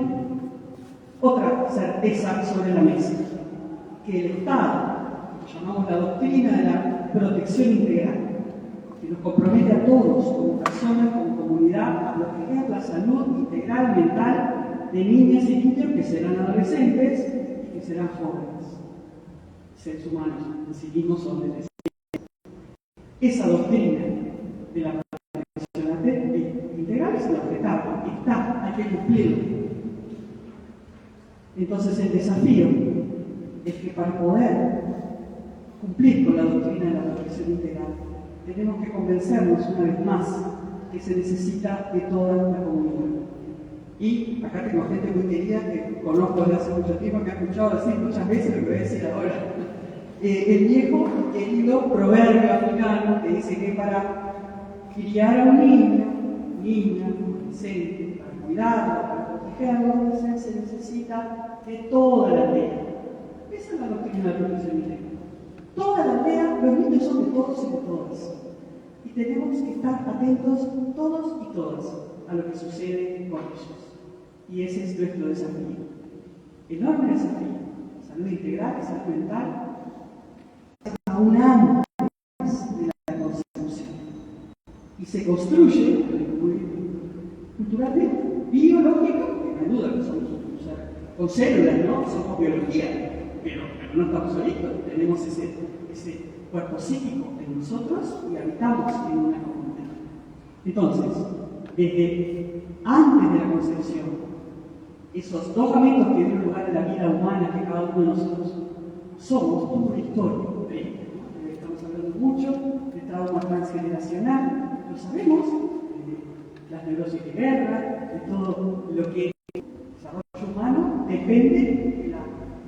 otra certeza sobre la mesa, que el Estado, que llamamos la doctrina de la protección integral, que nos compromete a todos como personas, como comunidad, a lo que es la salud integral mental de niñas y niños que serán adolescentes y que serán jóvenes, seres humanos, en sí mismos son de esa doctrina de la protección integral es inobjetable, está, hay que cumplirlo. Entonces el desafío es que para poder cumplir con la doctrina de la protección integral tenemos que convencernos una vez más que se necesita de toda la comunidad. Y acá tengo gente muy querida que conozco desde hace mucho tiempo, que ha escuchado decir muchas veces lo que voy a decir ahora. El viejo querido proverbio africano que dice que para criar a un niña, adolescente, para cuidarlo, para protegerlo, se necesita de toda la aldea. Esa es la doctrina de la protección integral. Toda la aldea, los niños son de todos y de todas. Y tenemos que estar atentos todos y todas a lo que sucede con ellos. Y ese es nuestro desafío. Enorme desafío. Salud integral, salud mental, a un año de la Constitución. Y se construye culturalmente, biológico, que no hay duda que somos con células, ¿no? Somos biología, pero no estamos solitos, tenemos ese cuerpo psíquico en nosotros y habitamos en una comunidad. Entonces, desde antes de la concepción, esos 2 momentos que dieron lugar a la vida humana que cada uno de nosotros somos, toda una historia. Estamos hablando mucho de trauma transgeneracional, lo sabemos, de las neurosis de guerra, de todo lo que el desarrollo humano depende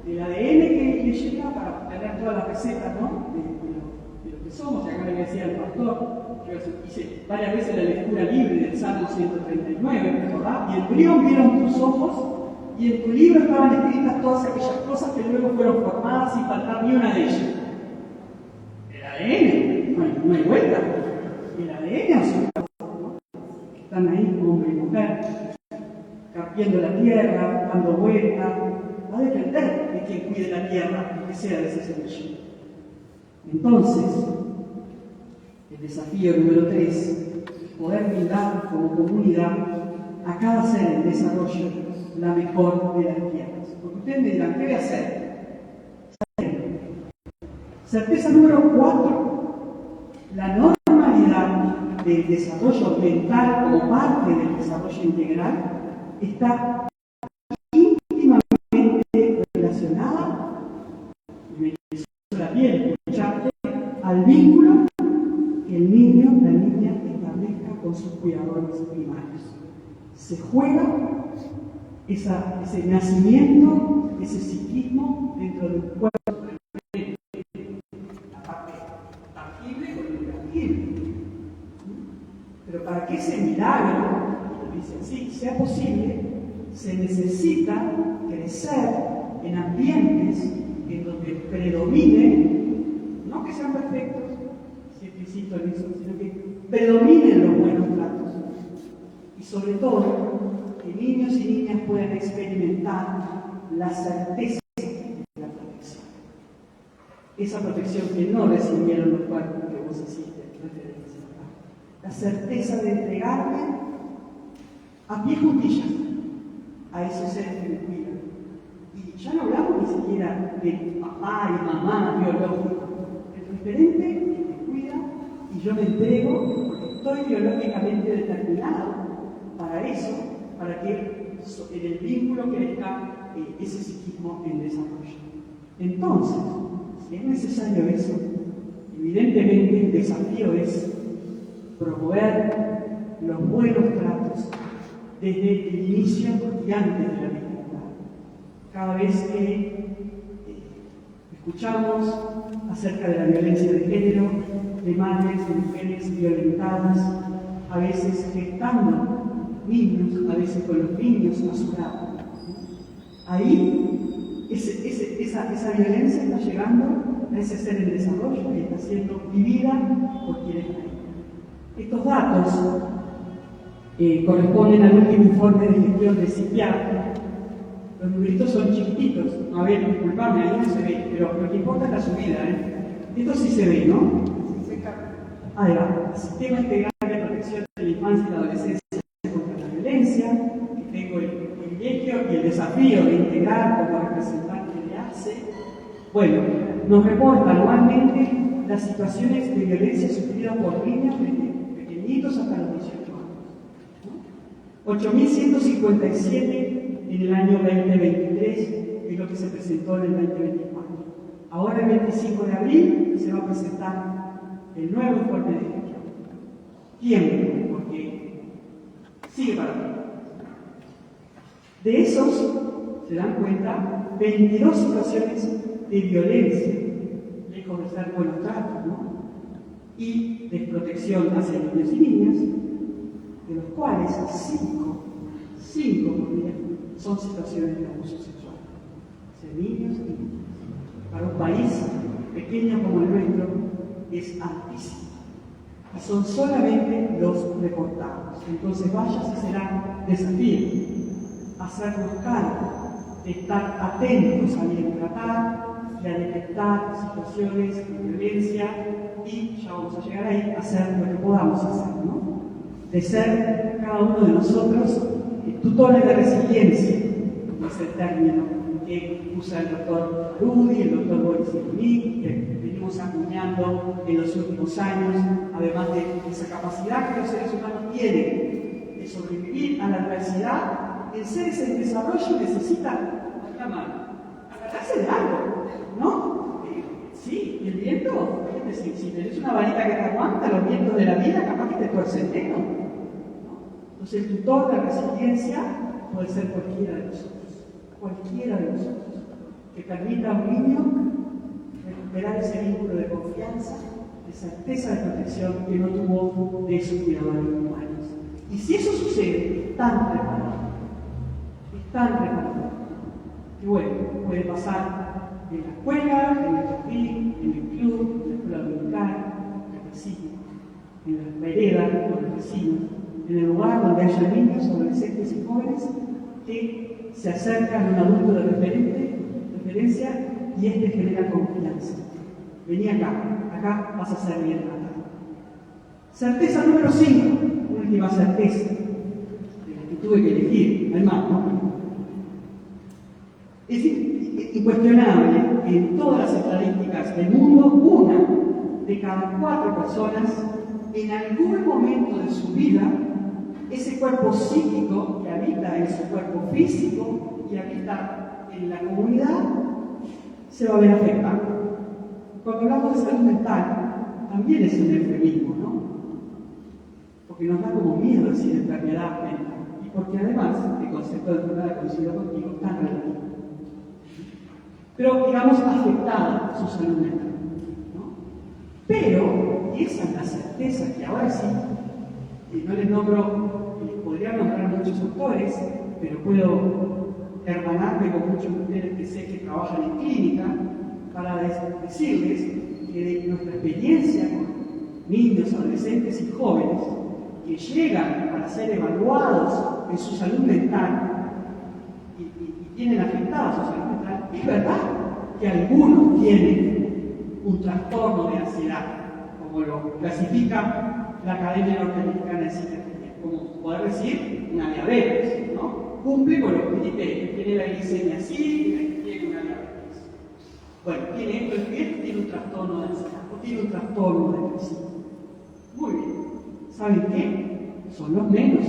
del ADN que le llega para tener todas las recetas, ¿no? de lo que somos. Y acá le decía al pastor, yo hice varias veces la lectura libre del Salmo 139, ¿verdad? Y el embrión vieron tus ojos, y en tu libro estaban escritas todas aquellas cosas que luego fueron formadas sin faltar ni una de ellas. El ADN, no hay vuelta. El ADN ¿no? Están ahí, hombre y mujer, carpiendo la tierra, dando vueltas. Va a depender de quien cuide la tierra, que sea de ese semillero. Entonces, el desafío número 3 es poder brindar como comunidad a cada ser en desarrollo la mejor de las tierras. Porque ustedes me dirán, ¿qué voy a hacer? Certeza número 4. La normalidad del desarrollo mental como parte del desarrollo integral está íntimamente relacionada, y me hizo la piel escucharte, al vínculo que el niño, la niña establezca con sus cuidadores primarios. Se juega ese nacimiento, ese psiquismo dentro del cuerpo. La parte tangible con lo intangible. Pero para que ese milagro, dicen, sí, sea posible, se necesita crecer en ambientes en donde predominen, no que sean perfectos, siempre insisto en eso, sino que predominen los buenos tratos. Y sobre todo, que niños y niñas puedan experimentar la certeza de la protección. Esa protección que no recibieron los cuerpos que vos hiciste referencia. La certeza de entregarme a pie juntillas a esos seres que me cuidan. Y ya no hablamos ni siquiera de papá y mamá biológico. El referente que me cuida y yo me entrego porque estoy biológicamente determinado para eso, para que en el vínculo crezca ese psiquismo en desarrollo. Entonces, si es necesario eso, evidentemente el desafío es promover los buenos tratos desde el inicio y antes de la dificultad. Cada vez que escuchamos acerca de la violencia de género, de madres, de mujeres violentadas, a veces gestando niños, a veces con los niños a su lado. Ahí, esa violencia está llegando a ese ser en desarrollo y está siendo vivida por quienes la viven. Estos datos corresponden al último informe de gestión de psiquiatra. Los numeritos son chiquititos. A ver, disculpame, ahí no se ve, pero lo que importa es la subida, Esto sí se ve, ¿no? Sí se capta. Ahí va. Sistema Integral de Protección de la Infancia y la Adolescencia contra la Violencia, que tengo el privilegio y el desafío de integrar como representante de ACE. Bueno, nos reporta anualmente las situaciones de violencia sufridas por niños desde pequeñitos hasta los 18 años. 8.157 en el año 2023 es lo que se presentó en el 2024. Ahora el 25 de abril se va a presentar el nuevo informe de gestión. Tiempo, porque sigue para mí. De esos, se dan cuenta, 22 situaciones de violencia, lejos de ser buenos tratos, ¿no? Y desprotección hacia niños y niñas, de los cuales 5 por día son situaciones de abuso sexual hacia niños y niñas. Para un país pequeño como el nuestro es altísimo. Y son solamente los reportados. Entonces vaya si será desafío hacernos cargo de estar atentos a bien tratar y a detectar situaciones de violencia y, ya vamos a llegar ahí, hacer lo que podamos hacer, ¿no? De ser cada uno de nosotros tutores de resiliencia, es el término que usa el doctor Rudy, el doctor Boris Cyrulnik, que venimos acuñando en los últimos años, además de esa capacidad que los seres humanos tienen de sobrevivir a la adversidad. En seres en desarrollo necesitan agarrarse de algo, ¿no? Sí, el viento, fíjate, si tenés una varita que te aguanta, los vientos de la vida capaz que te tuerce el dedo, ¿no? Entonces el tutor de resiliencia puede ser cualquiera de nosotros, que permita a un niño recuperar ese vínculo de confianza, de certeza de protección que no tuvo de sus cuidadores humanos. Y si eso sucede, están preparados. Y bueno, puede pasar en la escuela, en el jardín, en el club, en la escuela dominical, en el vecino, en la vereda con los vecinos, en el lugar donde haya niños, adolescentes y jóvenes que se acercan a un adulto de referencia y este genera confianza. Vení acá vas a ser bien tratado. Certeza número 5, última certeza, de la que tuve que elegir, hay más, ¿no? Es incuestionable que en todas las estadísticas del mundo, 1 de cada 4 personas en algún momento de su vida, ese cuerpo psíquico que habita en su cuerpo físico y habita en la comunidad, se va a ver afectado. Cuando hablamos de salud mental, también es un eufemismo, ¿no? Porque nos da como miedo decir enfermedad mental. Y porque además el concepto de enfermedad, coincido contigo, es tan relativo. Pero, digamos, afectada su salud mental, ¿no? Pero, y esa es la certeza que ahora sí, y no les nombro, podría nombrar muchos autores, pero puedo hermanarme con muchos de ustedes que sé que trabajan en clínica para decirles que de nuestra experiencia con niños, adolescentes y jóvenes que llegan para ser evaluados en su salud mental y tienen afectada su salud mental, es verdad que algunos tienen un trastorno de ansiedad, como lo clasifica la Academia Norteamericana de Psiquiatría, como poder decir una diabetes, ¿no? Cumple con los criterios, tiene la glicemia así, tiene una diabetes. Bueno, tiene esto, tiene un trastorno de ansiedad, o tiene un trastorno depresivo. Muy bien. ¿Saben qué? Son los menos.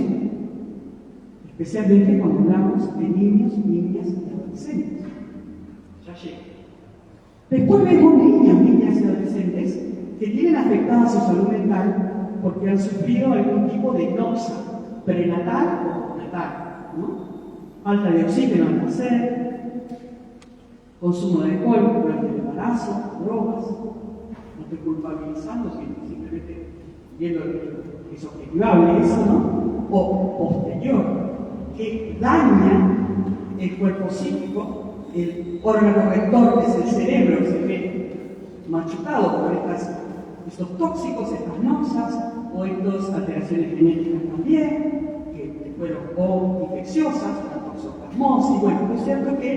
Especialmente cuando hablamos de niños, niñas y adolescentes. Ya llega. Después vemos niños, niñas y adolescentes que tienen afectada su salud mental porque han sufrido algún tipo de noxa prenatal o postnatal, ¿no? Falta de oxígeno al nacer, consumo de alcohol durante el embarazo, drogas. No estoy culpabilizando, sino simplemente viendo que es objetivable eso, ¿no? O posterior, que daña el cuerpo psíquico, el órgano rector, que es el cerebro, se ve machucado por estos tóxicos, estas noxas, o estas alteraciones genéticas también, que fueron o infecciosas, la toxoplasmosis. Bueno, lo cierto es que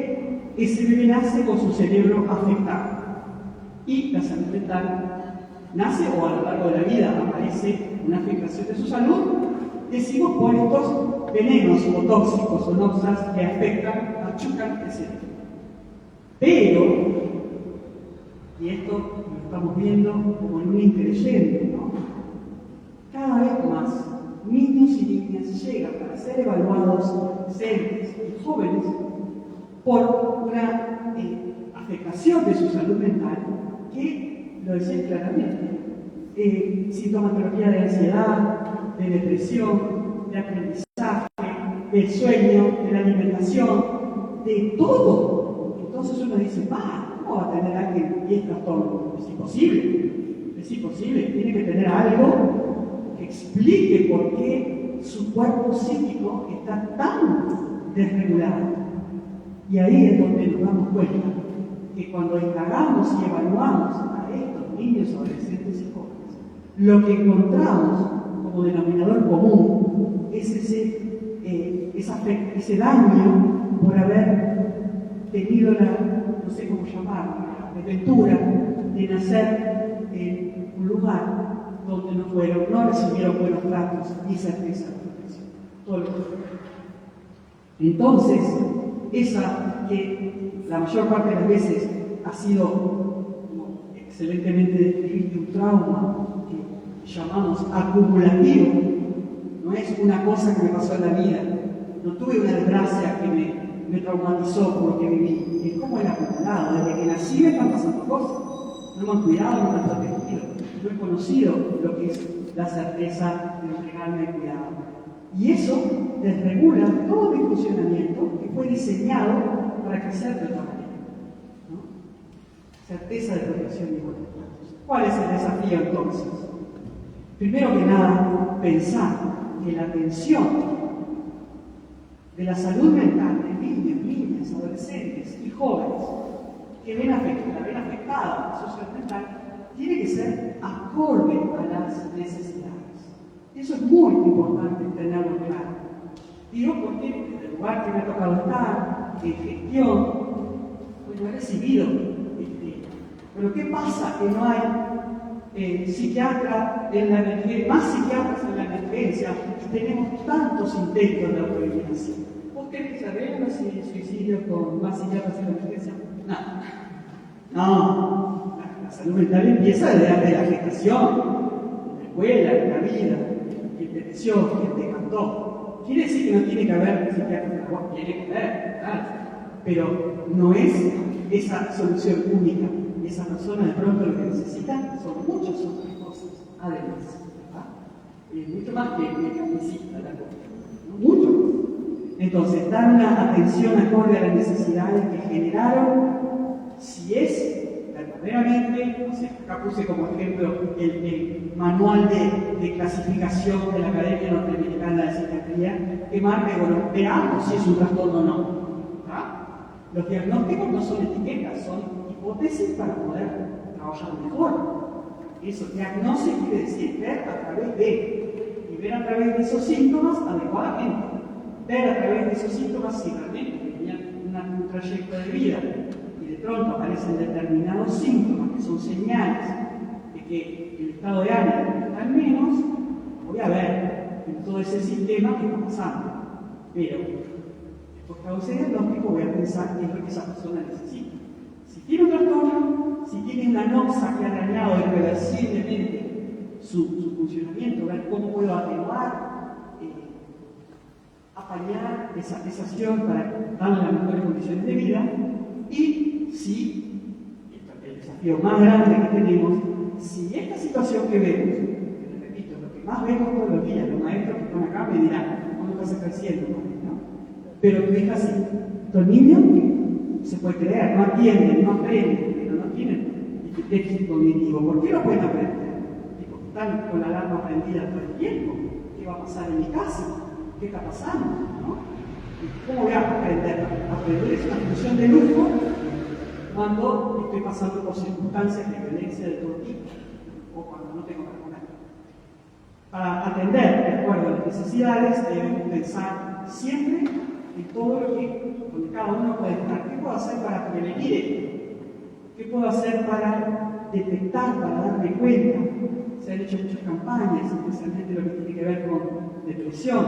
ese bebé nace con su cerebro afectado. Y la salud mental nace, o a lo largo de la vida aparece una afectación de su salud, decimos por estos venenos o tóxicos o noxas que afectan, machucan el cerebro. Pero, y esto lo estamos viendo como en un increyente, ¿no? Cada vez más niños y niñas llegan para ser evaluados, adolescentes y jóvenes, por una afectación de su salud mental que, lo decía claramente, sintomatología de ansiedad, de depresión, de aprendizaje, del sueño, de la alimentación, de todo. Entonces uno dice, ¿cómo va a tener alguien 10 trastornos? Es imposible, tiene que tener algo que explique por qué su cuerpo psíquico está tan desregulado. Y ahí es donde nos damos cuenta que cuando indagamos y evaluamos a estos niños, adolescentes y jóvenes, lo que encontramos como denominador común es ese daño por haber tenido no sé cómo llamarlo, la desventura de nacer en un lugar donde no recibieron buenos tratos ni certeza de protección. Todo lo contrario. Entonces, esa que la mayor parte de las veces ha sido, como excelentemente descrito, un trauma que llamamos acumulativo, no es una cosa que me pasó en la vida, no tuve una desgracia que me traumatizó por lo que viví, es como el acumulado, desde que nací me están pasando cosas, no me han cuidado, no me han protegido, no he conocido lo que es la certeza de entregarme al cuidado. Y eso desregula todo mi funcionamiento que fue diseñado para crecer de otra manera, ¿no? Certeza de protección y buenos tratos. ¿Cuál es el desafío entonces? Primero que nada, pensar que la atención de la salud mental de niños, niñas, adolescentes y jóvenes que ven afectada su salud mental tiene que ser acorde a las necesidades. Eso es muy importante tenerlo claro. Digo porque en el lugar que me ha tocado estar, en gestión, pues no he recibido. Pero ¿qué pasa que no hay psiquiatras en la emergencia, más psiquiatras en la emergencia, y tenemos tantos intentos de autoeliminación? ¿Vos querés saber los suicidios con más psiquiatras en la emergencia? No. La salud mental empieza desde antes de la gestación, en la escuela, en la vida. Quien te deseó, quien te cantó. Quiere decir que no tiene que haber psiquiatras en la agua, tiene que haber, claro. Pero no es esa solución única. Esa persona de pronto lo que necesita son muchas otras cosas, además. Mucho más que necesita la cosa, ¿no? Mucho más. Entonces, dar una atención acorde a las necesidades que generaron, si es verdaderamente, no sé, acá puse como ejemplo el manual de clasificación de la Academia Norteamericana de Psiquiatría, que marca, bueno, veamos si es un trastorno o no. Los diagnósticos no son etiquetas, son hipótesis para poder trabajar mejor. Eso, diagnosis quiere decir ver a través de, y ver a través de esos síntomas adecuadamente. Ver a través de esos síntomas si realmente tenían un trayecto de vida y de pronto aparecen determinados síntomas que son señales de que el estado de ánimo está al menos, voy a ver en todo ese sistema que está pasando. Pero, después que hago ese diagnóstico, voy a pensar qué es lo que esa persona necesita. Si tiene un trastorno, si tiene una noxa que ha dañado irreversiblemente su funcionamiento, ver cómo puedo atenuar, apañar esa acción para darle las mejores condiciones de vida, y si, el desafío más grande que tenemos, si esta situación que vemos, que les repito, lo que más vemos todos los días, los maestros que están acá me dirán, ¿cómo estás creciendo? ¿No? Pero que es así, los niños se puede creer, no atienden, no aprenden, pero no tienen déficit cognitivo. ¿Por qué no pueden aprender? Porque están con la alarma prendida todo el tiempo. ¿Qué va a pasar en mi casa? ¿Qué está pasando? ¿No? ¿Cómo voy a aprender? Aprender es una función de lujo cuando estoy pasando por circunstancias de violencia de todo tipo o cuando no tengo para comer. Para atender de acuerdo a las necesidades debemos pensar siempre en todo lo que donde cada uno puede estar. ¿Qué puedo hacer para prevenir esto? ¿Qué puedo hacer para detectar, para darme cuenta? Se han hecho muchas campañas, especialmente lo que tiene que ver con depresión,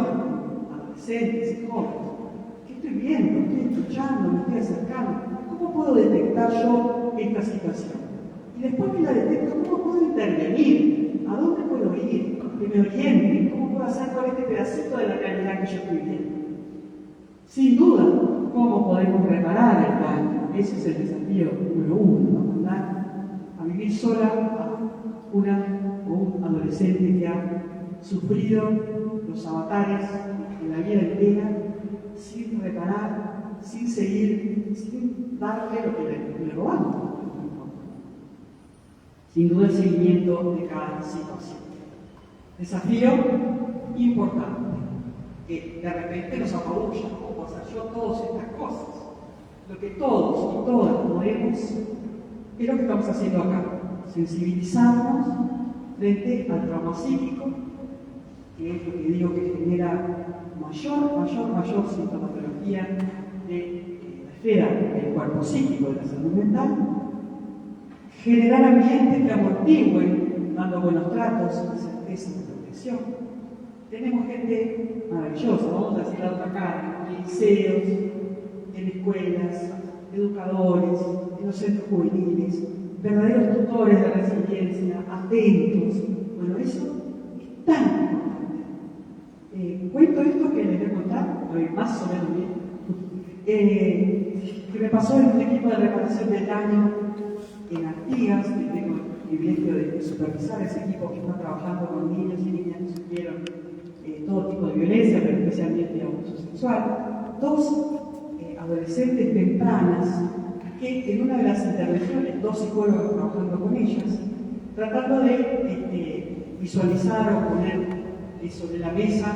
adolescentes y jóvenes. ¿Qué estoy viendo? ¿Estoy escuchando? ¿Me estoy acercando? ¿Cómo puedo detectar yo esta situación? Y después que la detecto, ¿cómo puedo intervenir? ¿A dónde puedo ir? Que me oriente. ¿Cómo puedo hacer con este pedacito de la realidad que yo estoy viendo? Sin duda, ¿cómo podemos reparar el daño? Ese es el desafío número uno, ¿no? Mandar a vivir sola a una o un adolescente que ha sufrido los avatares de la vida entera sin reparar, sin seguir, sin darle lo que le robamos. Sin duda el seguimiento de cada situación. Desafío importante, que de repente nos apabulla. ¿Cómo puedo hacer yo todas estas cosas? Lo que todos y todas podemos, es lo que estamos haciendo acá. Sensibilizarnos frente al trauma psíquico, que es lo que digo que genera mayor sintomatología de la esfera del cuerpo psíquico, de la salud mental. Generar ambientes que amortigüen, dando buenos tratos, certeza y protección. Tenemos gente maravillosa, vamos a decir la otra cara, en liceos, en escuelas, educadores, en los centros juveniles, verdaderos tutores de resiliencia, atentos. Bueno, eso es tan importante. Cuento esto que les voy a contar, más o menos bien, que me pasó en un equipo de reparación del daño en Artigas, que tengo el privilegio de supervisar ese equipo que está trabajando con niños y niñas que sufrieron todo tipo de violencia, pero especialmente abuso sexual. Dos adolescentes tempranas que en una de las intervenciones, dos psicólogos trabajando con ellas, tratando de visualizar o poner sobre la mesa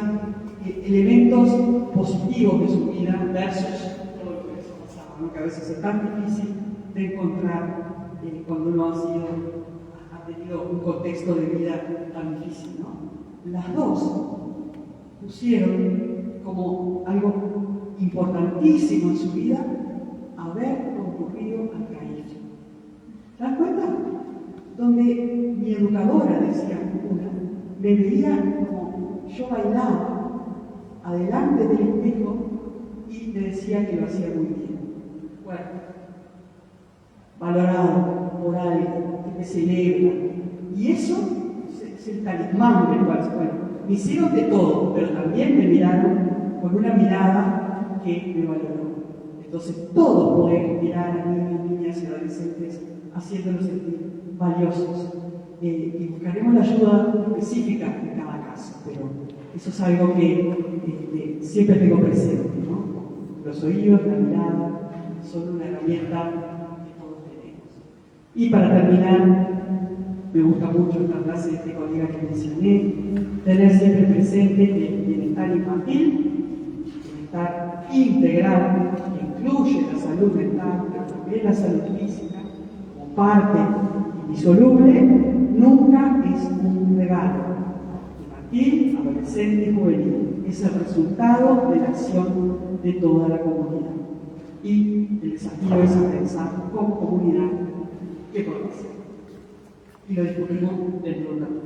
elementos positivos de su vida versus todo lo que les pasaba, ¿no? Que a veces es tan difícil de encontrar cuando uno ha tenido un contexto de vida tan difícil, ¿no? Las dos pusieron como algo importantísimo en su vida haber concurrido al CAIF. ¿Te das cuenta? Donde mi educadora, decía una, me veía como yo bailaba adelante del espejo y me decía que lo hacía muy bien. Bueno, valorado por alguien que me celebra. Y eso es el talismán del cual, bueno, me hicieron de todo, pero también me miraron con una mirada que me valoró. Entonces, todos podemos mirar a niños, niñas y adolescentes haciéndolos sentir valiosos. Y buscaremos la ayuda específica en cada caso, pero eso es algo que siempre tengo presente, ¿no? Los oídos, la mirada, son una herramienta que todos tenemos. Y para terminar, me gusta mucho esta frase de este colega que mencioné, tener siempre presente que el bienestar infantil, el bienestar integral en incluye la salud mental, pero también la salud física, como parte indisoluble, nunca es un regalo. Infantil, adolescente, juvenil, es el resultado de la acción de toda la comunidad. Y el desafío es pensar como comunidad qué podemos hacer. Y lo discutimos dentro de un rato.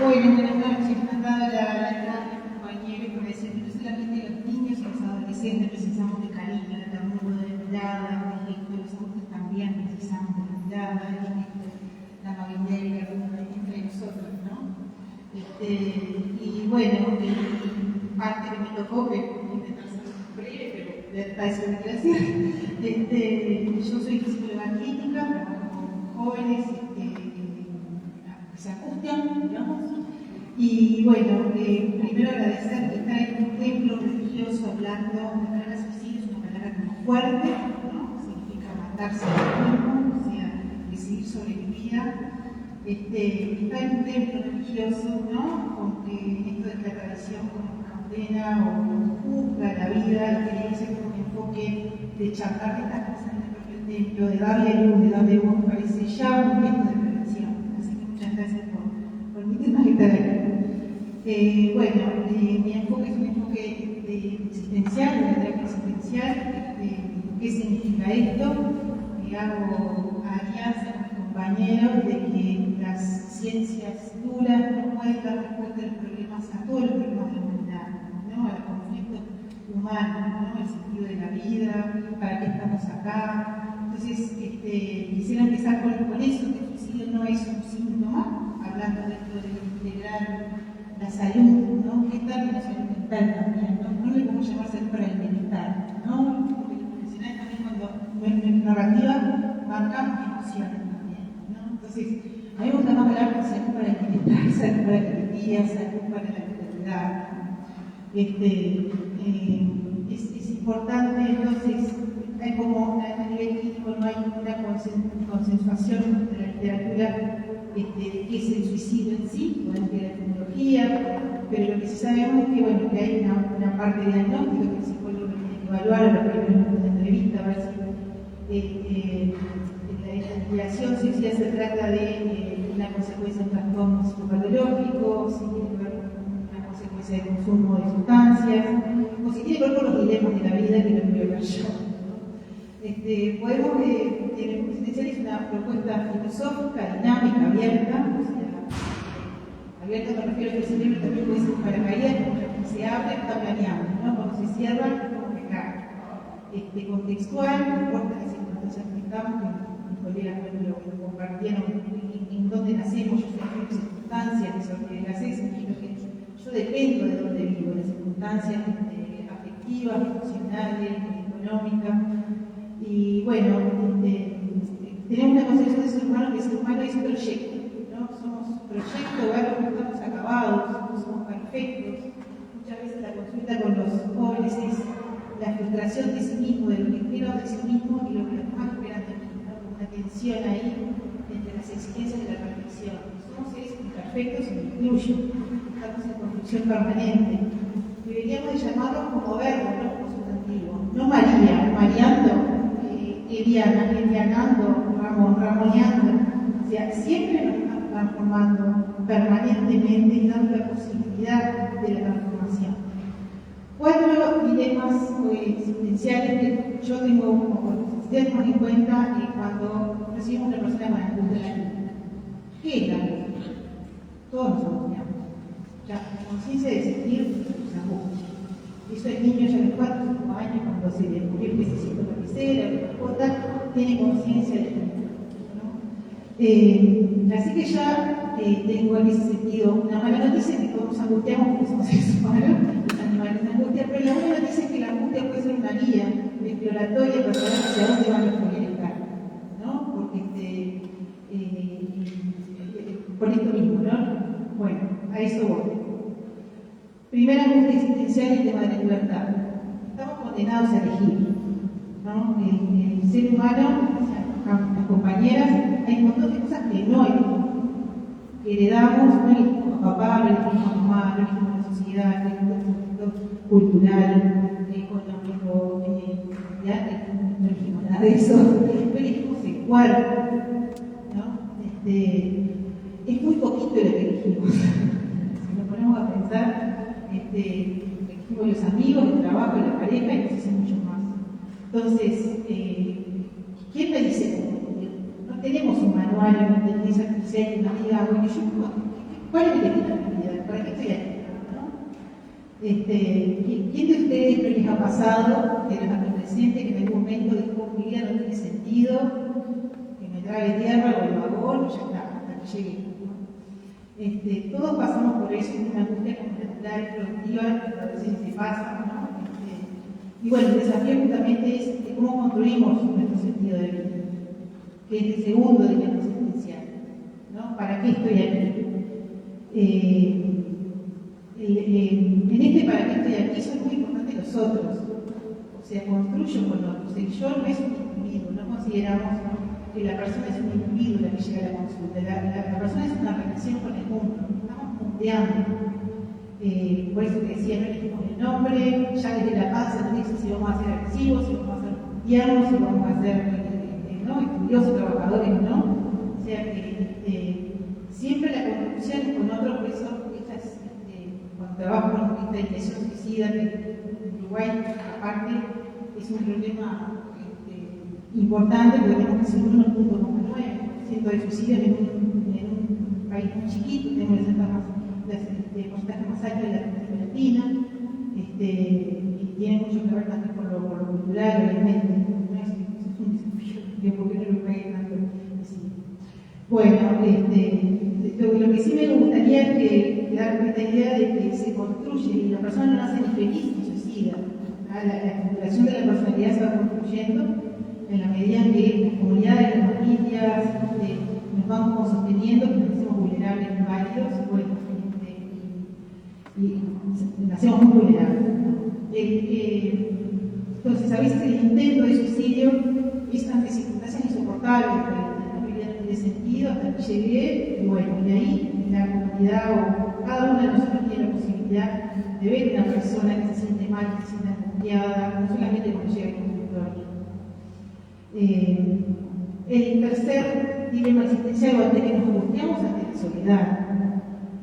Bueno, buenas noches. Me han dado la entrada de mis compañeros para decir que no solamente los niños y los adolescentes precisamos de cariño, de ternura, de mirada, de gesto, los adultos también precisamos de la mirada, del gesto, la amabilidad entre nosotros, ¿no? Y bueno, parte que me tocó, que intentar ser breve, pero de verdad eso lo quiero decir. Yo soy psicóloga clínica, trabajo con jóvenes que se angustian, digamos. Y bueno, primero agradecer que está en un templo religioso hablando de la palabra suicidio, es una palabra como fuerte, ¿no? Significa matarse a uno mismo, o sea, decidir sobre mi vida. Está en un templo religioso, ¿no? Porque esto de que la tradición como condena o juzga la vida y que ese como un enfoque de charlar de estas cosas en el propio templo, de darle luz, de darle voz, me parece ya un gesto de prevención. Así que muchas gracias por permitirnos estar aquí. Bueno, mi enfoque es un enfoque existencial, de terapia existencial. ¿Qué significa esto? Hago alianza con mis compañeros de que las ciencias duras no pueden dar respuesta a los problemas, a todos los problemas de la humanidad, ¿no? A los conflictos humanos, ¿no? El sentido de la vida, para qué estamos acá. Entonces, quisiera empezar con eso, que el suicidio no es un síntoma, hablando de esto de integrar la salud, ¿no? ¿Qué tal la salud mental también? No le podemos llamar salud para el bienestar, ¿no? Porque lo profesional también cuando en narrativa marcamos emociones también, ¿no? Entonces, a mí me gusta más hablar de salud para el bienestar, salud para la alegría, salud para la vitalidad. Es importante, entonces, hay como a nivel clínico no hay una consensuación de la literatura de qué es el suicidio en sí, o de la tecnología, pero lo que sí sabemos es que, bueno, que hay una parte de diagnóstico que el psicólogo tiene que evaluar a lo que vemos en la entrevista, a ver si la investigación suicida se trata de una consecuencia de un trastorno psicopatológico, si tiene que ver con una consecuencia de consumo de sustancias, o si tiene que ver con los dilemas de la vida que lo quiero ver yo. Podemos, en el existencial es una propuesta filosófica, dinámica, abierta, o sea, abierta me refiero a que el cerebro también puede ser un paracaídas, cuando se abre está planeando, ¿no? Cuando se cierra es como que cae. Contextual, no importa las circunstancias que estamos, que mis colegas lo compartieron, en dónde nacemos, yo soy en circunstancias, que las imagino que yo dependo de dónde vivo, de circunstancias afectivas, emocionales, económicas. Y bueno, tenemos una concepción de ser humano que el ser humano es un proyecto, ¿no? Somos proyecto, algo que estamos acabados, no somos perfectos. Muchas veces la consulta con los jóvenes es la frustración de sí mismo, de lo que espero de sí mismo y lo que los demás esperan de mí, ¿no? Como una tensión ahí entre las exigencias y la perfección. Somos seres imperfectos y me incluyo, estamos en construcción permanente. Deberíamos de llamarlos como verbo, no como sustantivo. No María, Mariando. Elianando, ramoneando, o sea, siempre nos estamos transformando permanentemente y dando la posibilidad de la transformación. 4 dilemas existenciales que yo tengo como tenemos en cuenta cuando recibimos una persona con angustia de la vida. ¿Qué es la angustia? Todos nos angustiamos. La conciencia de sentir nos angustia. Eso el niño ya a los 4 o 5 años, cuando se le descubrió el pececito en la pecera, la mascota, tiene conciencia de esto, ¿no? Así que ya tengo en ese sentido una mala noticia, que todos nos angustiamos porque somos seres humanos, los animales se angustian, pero la buena noticia es que la angustia puede ser una guía exploratoria para saber hacia dónde van a poder estar, ¿no? Porque por esto mismo, ¿no? Bueno, a eso voy. Primera angustia existencial, el tema de la libertad. Estamos condenados a elegir, ¿no? El ser humano, o sea, las compañeras, hay un montón de cosas que no elegimos. heredamos, no elegimos a papá, no elegimos a mamá, no elegimos a la sociedad, no elegimos a un cultural, económico, de arte, no elegimos nada de eso, no elegimos el cuerpo, ¿no? Es muy poquito lo que elegimos. Si nos ponemos a pensar, elegimos los amigos, el trabajo, la pareja y no sé si mucho más. Entonces, ¿quién me dice? No tenemos un manual en inteligencia artificial que nos diga, bueno, ¿cuál es mi actividad? ¿Para qué estoy aquí? ¿Quién de ustedes creo que les ha pasado, de los adolescentes, que en algún momento dijo, mi vida no tiene sentido, que me trague tierra o el vagón, y ya está, hasta que llegué? Todos pasamos por eso, es una angustia natural, productiva, que a veces se pasa, ¿no? Y bueno, el desafío justamente es de cómo construimos nuestro sentido de vida, que es el segundo elemento existencial, ¿no? ¿Para qué estoy aquí? En para qué estoy aquí son muy importantes los otros, o sea, construyo con otros. El yo no es un individuo, no consideramos que la persona es un individuo la que llega a la consulta, la persona es una relación con el mundo, estamos mundeando. Por eso te decía, no elegimos el nombre, ya desde la panza nos dice si vamos a ser agresivos, si vamos a ser cristianos, si vamos a ser estudiosos, trabajadores, ¿no? O sea que siempre la construcción es con otros, por eso cuando trabajo con esta intención suicida, que en Uruguay, aparte, es un problema importante, porque tenemos casi un 1.9% de suicidios en un país muy chiquito, tenemos el porcentaje más alto de la América Latina, y tiene mucho que ver también con lo cultural, obviamente. ¿No? Es un desafío, porque no lo pague tanto. Bueno, lo que sí me gustaría es que dar esta idea de que se construye y la persona no nace ni feliz ni suicida. La estructuración de la personalidad se va construyendo en la medida en que las comunidades, las familias, nos vamos como sosteniendo, que nos hacemos vulnerables, inválidos, y nacemos muy vulnerables. Entonces, a veces el intento de suicidio es ante circunstancias insoportables, que mi vida no tiene sentido, hasta que llegué, y bueno, de ahí la comunidad o cada uno de nosotros tiene la posibilidad de ver a una persona que se siente mal, que se siente angustiada, no solamente cuando llega al consultorio. El tercer dilema existencial, ante que nos angustiamos, ante la soledad.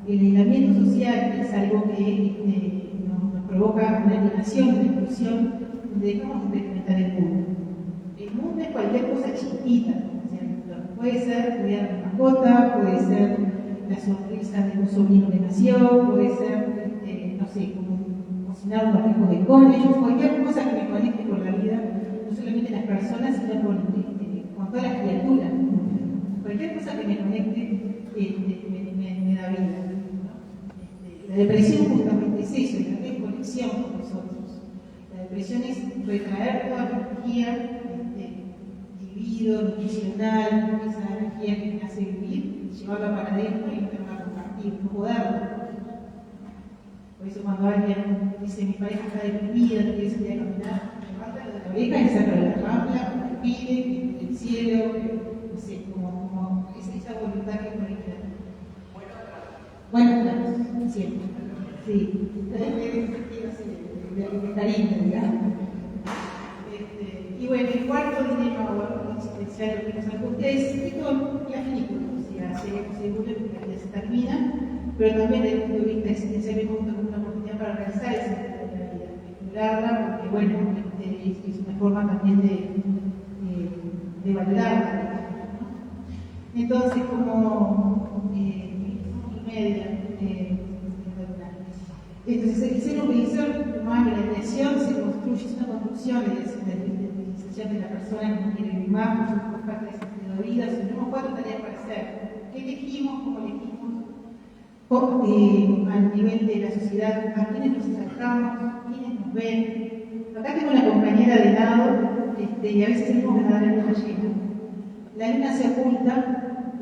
El aislamiento social es algo que nos provoca una alienación, una exclusión, donde dejamos de experimentar el mundo. El mundo es cualquier cosa chiquita, puede ser cuidar una mascota, puede ser la sonrisa de un sobrino que nació, puede ser, no sé, como cocinar unos ricos de ellos, cualquier cosa que me conecte con la vida, no solamente las personas, sino con todas las criaturas. Cualquier cosa que me conecte me da vida. La depresión justamente es eso, es la desconexión con nosotros. La depresión es retraer toda la energía, libido, nutricional, esa energía que me hace vivir, llevarla para adentro y no tenerla a compartir, no poderla. Por eso cuando alguien dice mi pareja está deprimida, no quiere salir a caminar, levanta de la oreja y saca de la rambla, respire, el cielo, no sé, como esa voluntad que es conectada. Bueno, claro, siempre. Sí, de cariño, digamos. Y bueno, el cuarto dilema existencial que nos angustia es esto, la finitud. O sea, seguro que la vida se termina, pero también desde el punto de vista existencial vemos como una oportunidad para realizar esa vida, explorarla, porque bueno, es una forma también de valorarla. Entonces, como media, entonces el ser humano humano, la intención se construye, es una construcción de la persona que no quiere vivir más, por su falta de sentido de vida. Tenemos 4 tareas para hacer. ¿Qué elegimos? ¿Cómo elegimos? A nivel de la sociedad, a quienes nos acercamos, quienes nos ven. Acá tengo una compañera de nado y a veces tenemos que nadar en luna llena. La luna se oculta,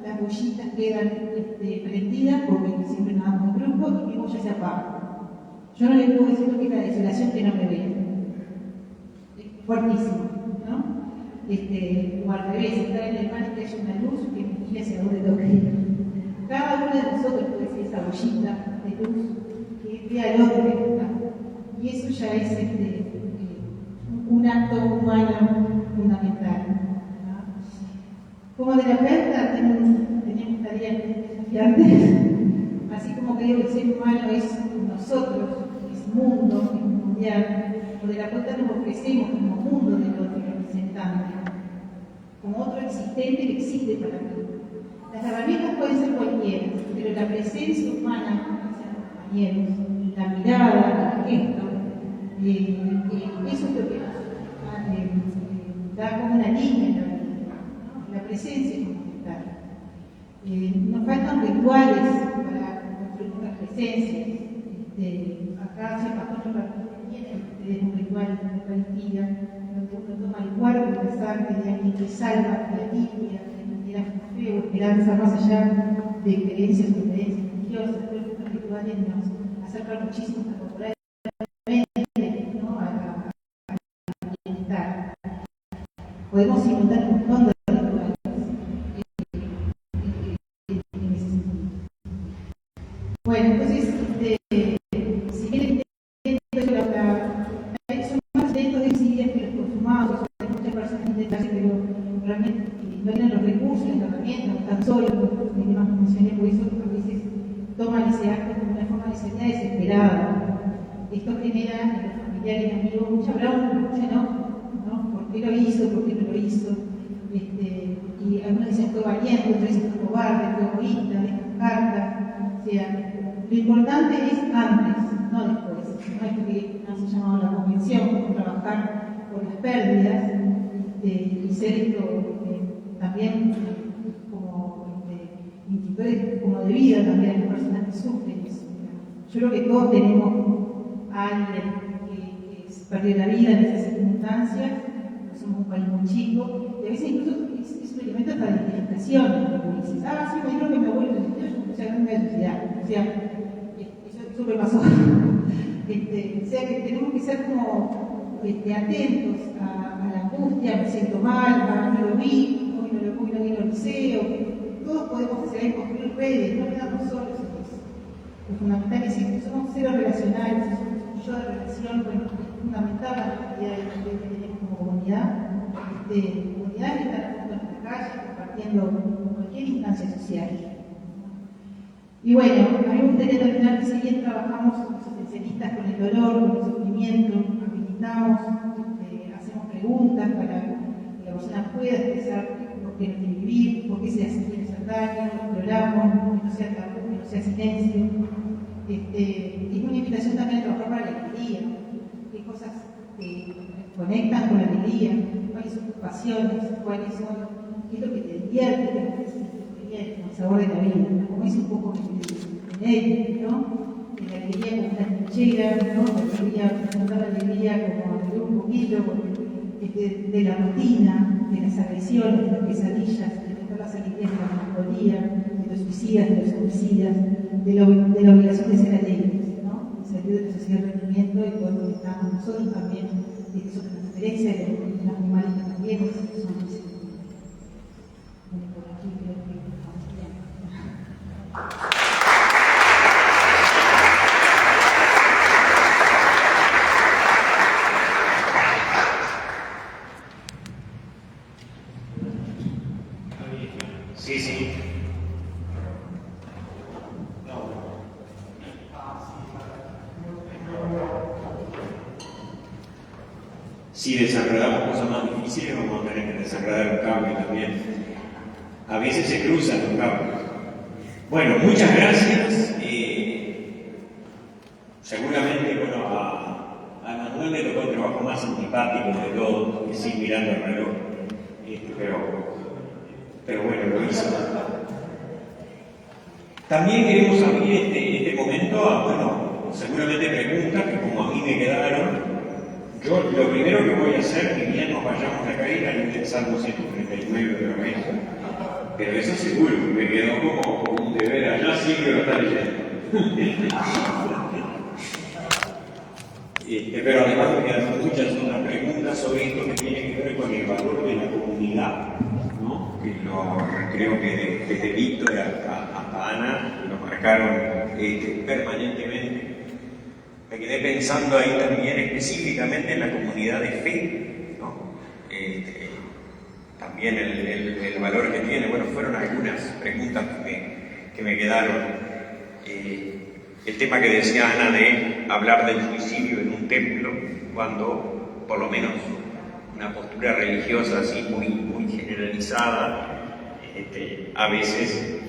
las bollitas quedan prendidas porque siempre nadamos en grupo y mi boya se apaga. Yo no le puedo decir que es la desolación que no me ve. Es fuertísimo, ¿no? O al revés, estar en el mar y que haya una luz que me guíe hacia donde tengo que ir. Cada uno de de nosotros puede ser esa bollita de luz que ve al otro que está. Y eso ya es un acto humano fundamental, ¿no? Como terapeuta tenemos tareas desafiantes, así como creo que el ser humano es nosotros, es mundo, es mundial. Como terapeuta nos ofrecemos como mundo del otro representante, como otro existente que existe para mí. Las herramientas pueden ser cualquiera, pero la presencia humana, compañeros, la mirada, el gesto, eso es lo que da como una línea en la vida, ¿no? La presencia es fundamental. Nos faltan rituales para construir nuestras presencias. Acá se pasó un ritual de Eucaristía, donde uno toma el cuerpo de sangre de alguien que salva, que limpia, que genera fe o esperanza más allá de creencias o creencias religiosas. Creo que estos rituales nos acercan muchísimo a corporalmente, ¿no? a bienestar. Podemos inventar un montón de rituales en ese sentido. Bueno, entonces, si bien son más lentos de decidir que los consumados, muchas personas intentan, pero realmente no tienen los recursos, las herramientas, están solos, los temas que mencioné, por eso a veces toman ese acto como una forma de salida desesperada. Esto genera en los familiares y amigos mucha bronca, mucho enojo, ¿no? ¿Por qué lo hizo? ¿Por qué no lo hizo? Y algunos dicen fue valiente, otros dicen fue cobarde, fue egoísta, descarta. O sea, lo importante es antes, no después. No es que nos ha llamado la convención, como trabajar por las pérdidas y ser esto también como institutores como de vida también a las personas que sufren eso. Yo creo que todos tenemos a alguien que perdió la vida en esas circunstancias, somos un país muy chico, y a veces incluso es un elemento hasta de identificación, como dices, sí, me dijeron que mi abuelo se suicidó, yo empecé a darme de suicidar. O sea, eso me pasó. O sea que tenemos que ser como atentos a la angustia, me siento mal, no lo vi, hoy no vino al liceo. Todos podemos hacer construir redes, no quedamos solos en eso. Lo fundamental es que somos seres relacionales, somos un yo de relación, bueno, es fundamental la actividad que tenemos como comunidad, comunidades que están juntos en la calle, compartiendo cualquier instancia social. Y bueno, a mí me gustaría terminar que si bien trabajamos los especialistas con el dolor, con el sufrimiento, habilitamos, hacemos preguntas para que la persona pueda expresar por qué no quiere vivir, por qué se quiere hacer daño, exploramos, que no sea tabú, que no sea silencio. Es una invitación también a trabajar para la alegría, qué cosas conectan con la alegría, cuáles son tus pasiones, cuáles son, qué es lo que te divierte, qué es lo que te siente bien, el sabor de la vida, como dice un poco Benedict, ¿no? La alegría como una trinchera, ¿no? La alegría como un poquito de la rutina, de las agresiones, de las pesadillas, de todas las alegrías de la melancolía, de los suicidas, de los homicidas, de la obligación de ser alegres, ¿no? De salir de la sociedad de rendimiento y poder conectarnos nosotros también, de que somos la diferencia de los animales que también son muy bueno, por aquí creo que estamos bien. Sí. Si desenredamos cosas más difíciles, vamos a tener que desenredar un cable también. A veces se cruzan los cables. Bueno, muchas gracias. Seguramente, bueno, a Manuel le tocó el trabajo más antipático de todos, que sí mirando el reloj. Pero bueno, lo hizo. También queremos abrir este momento a, bueno, seguramente preguntas que como a mí me quedaron. Yo lo primero que voy a hacer, que bien nos vayamos a caer, es leer el Salmo 139 de la mesa. Pero eso seguro, me quedó como un deber allá, sí que lo está leyendo. Pero además me quedan muchas otras preguntas sobre esto que tiene que ver con el valor de la comunidad, ¿no? Que creo que desde Víctor a hasta Ana, y nos marcaron permanentemente. Me quedé pensando ahí también específicamente en la comunidad de fe, ¿no? También el valor que tiene. Bueno, fueron algunas preguntas que me quedaron. El tema que decía Ana de hablar del suicidio en un templo, cuando por lo menos una postura religiosa así muy generalizada, a veces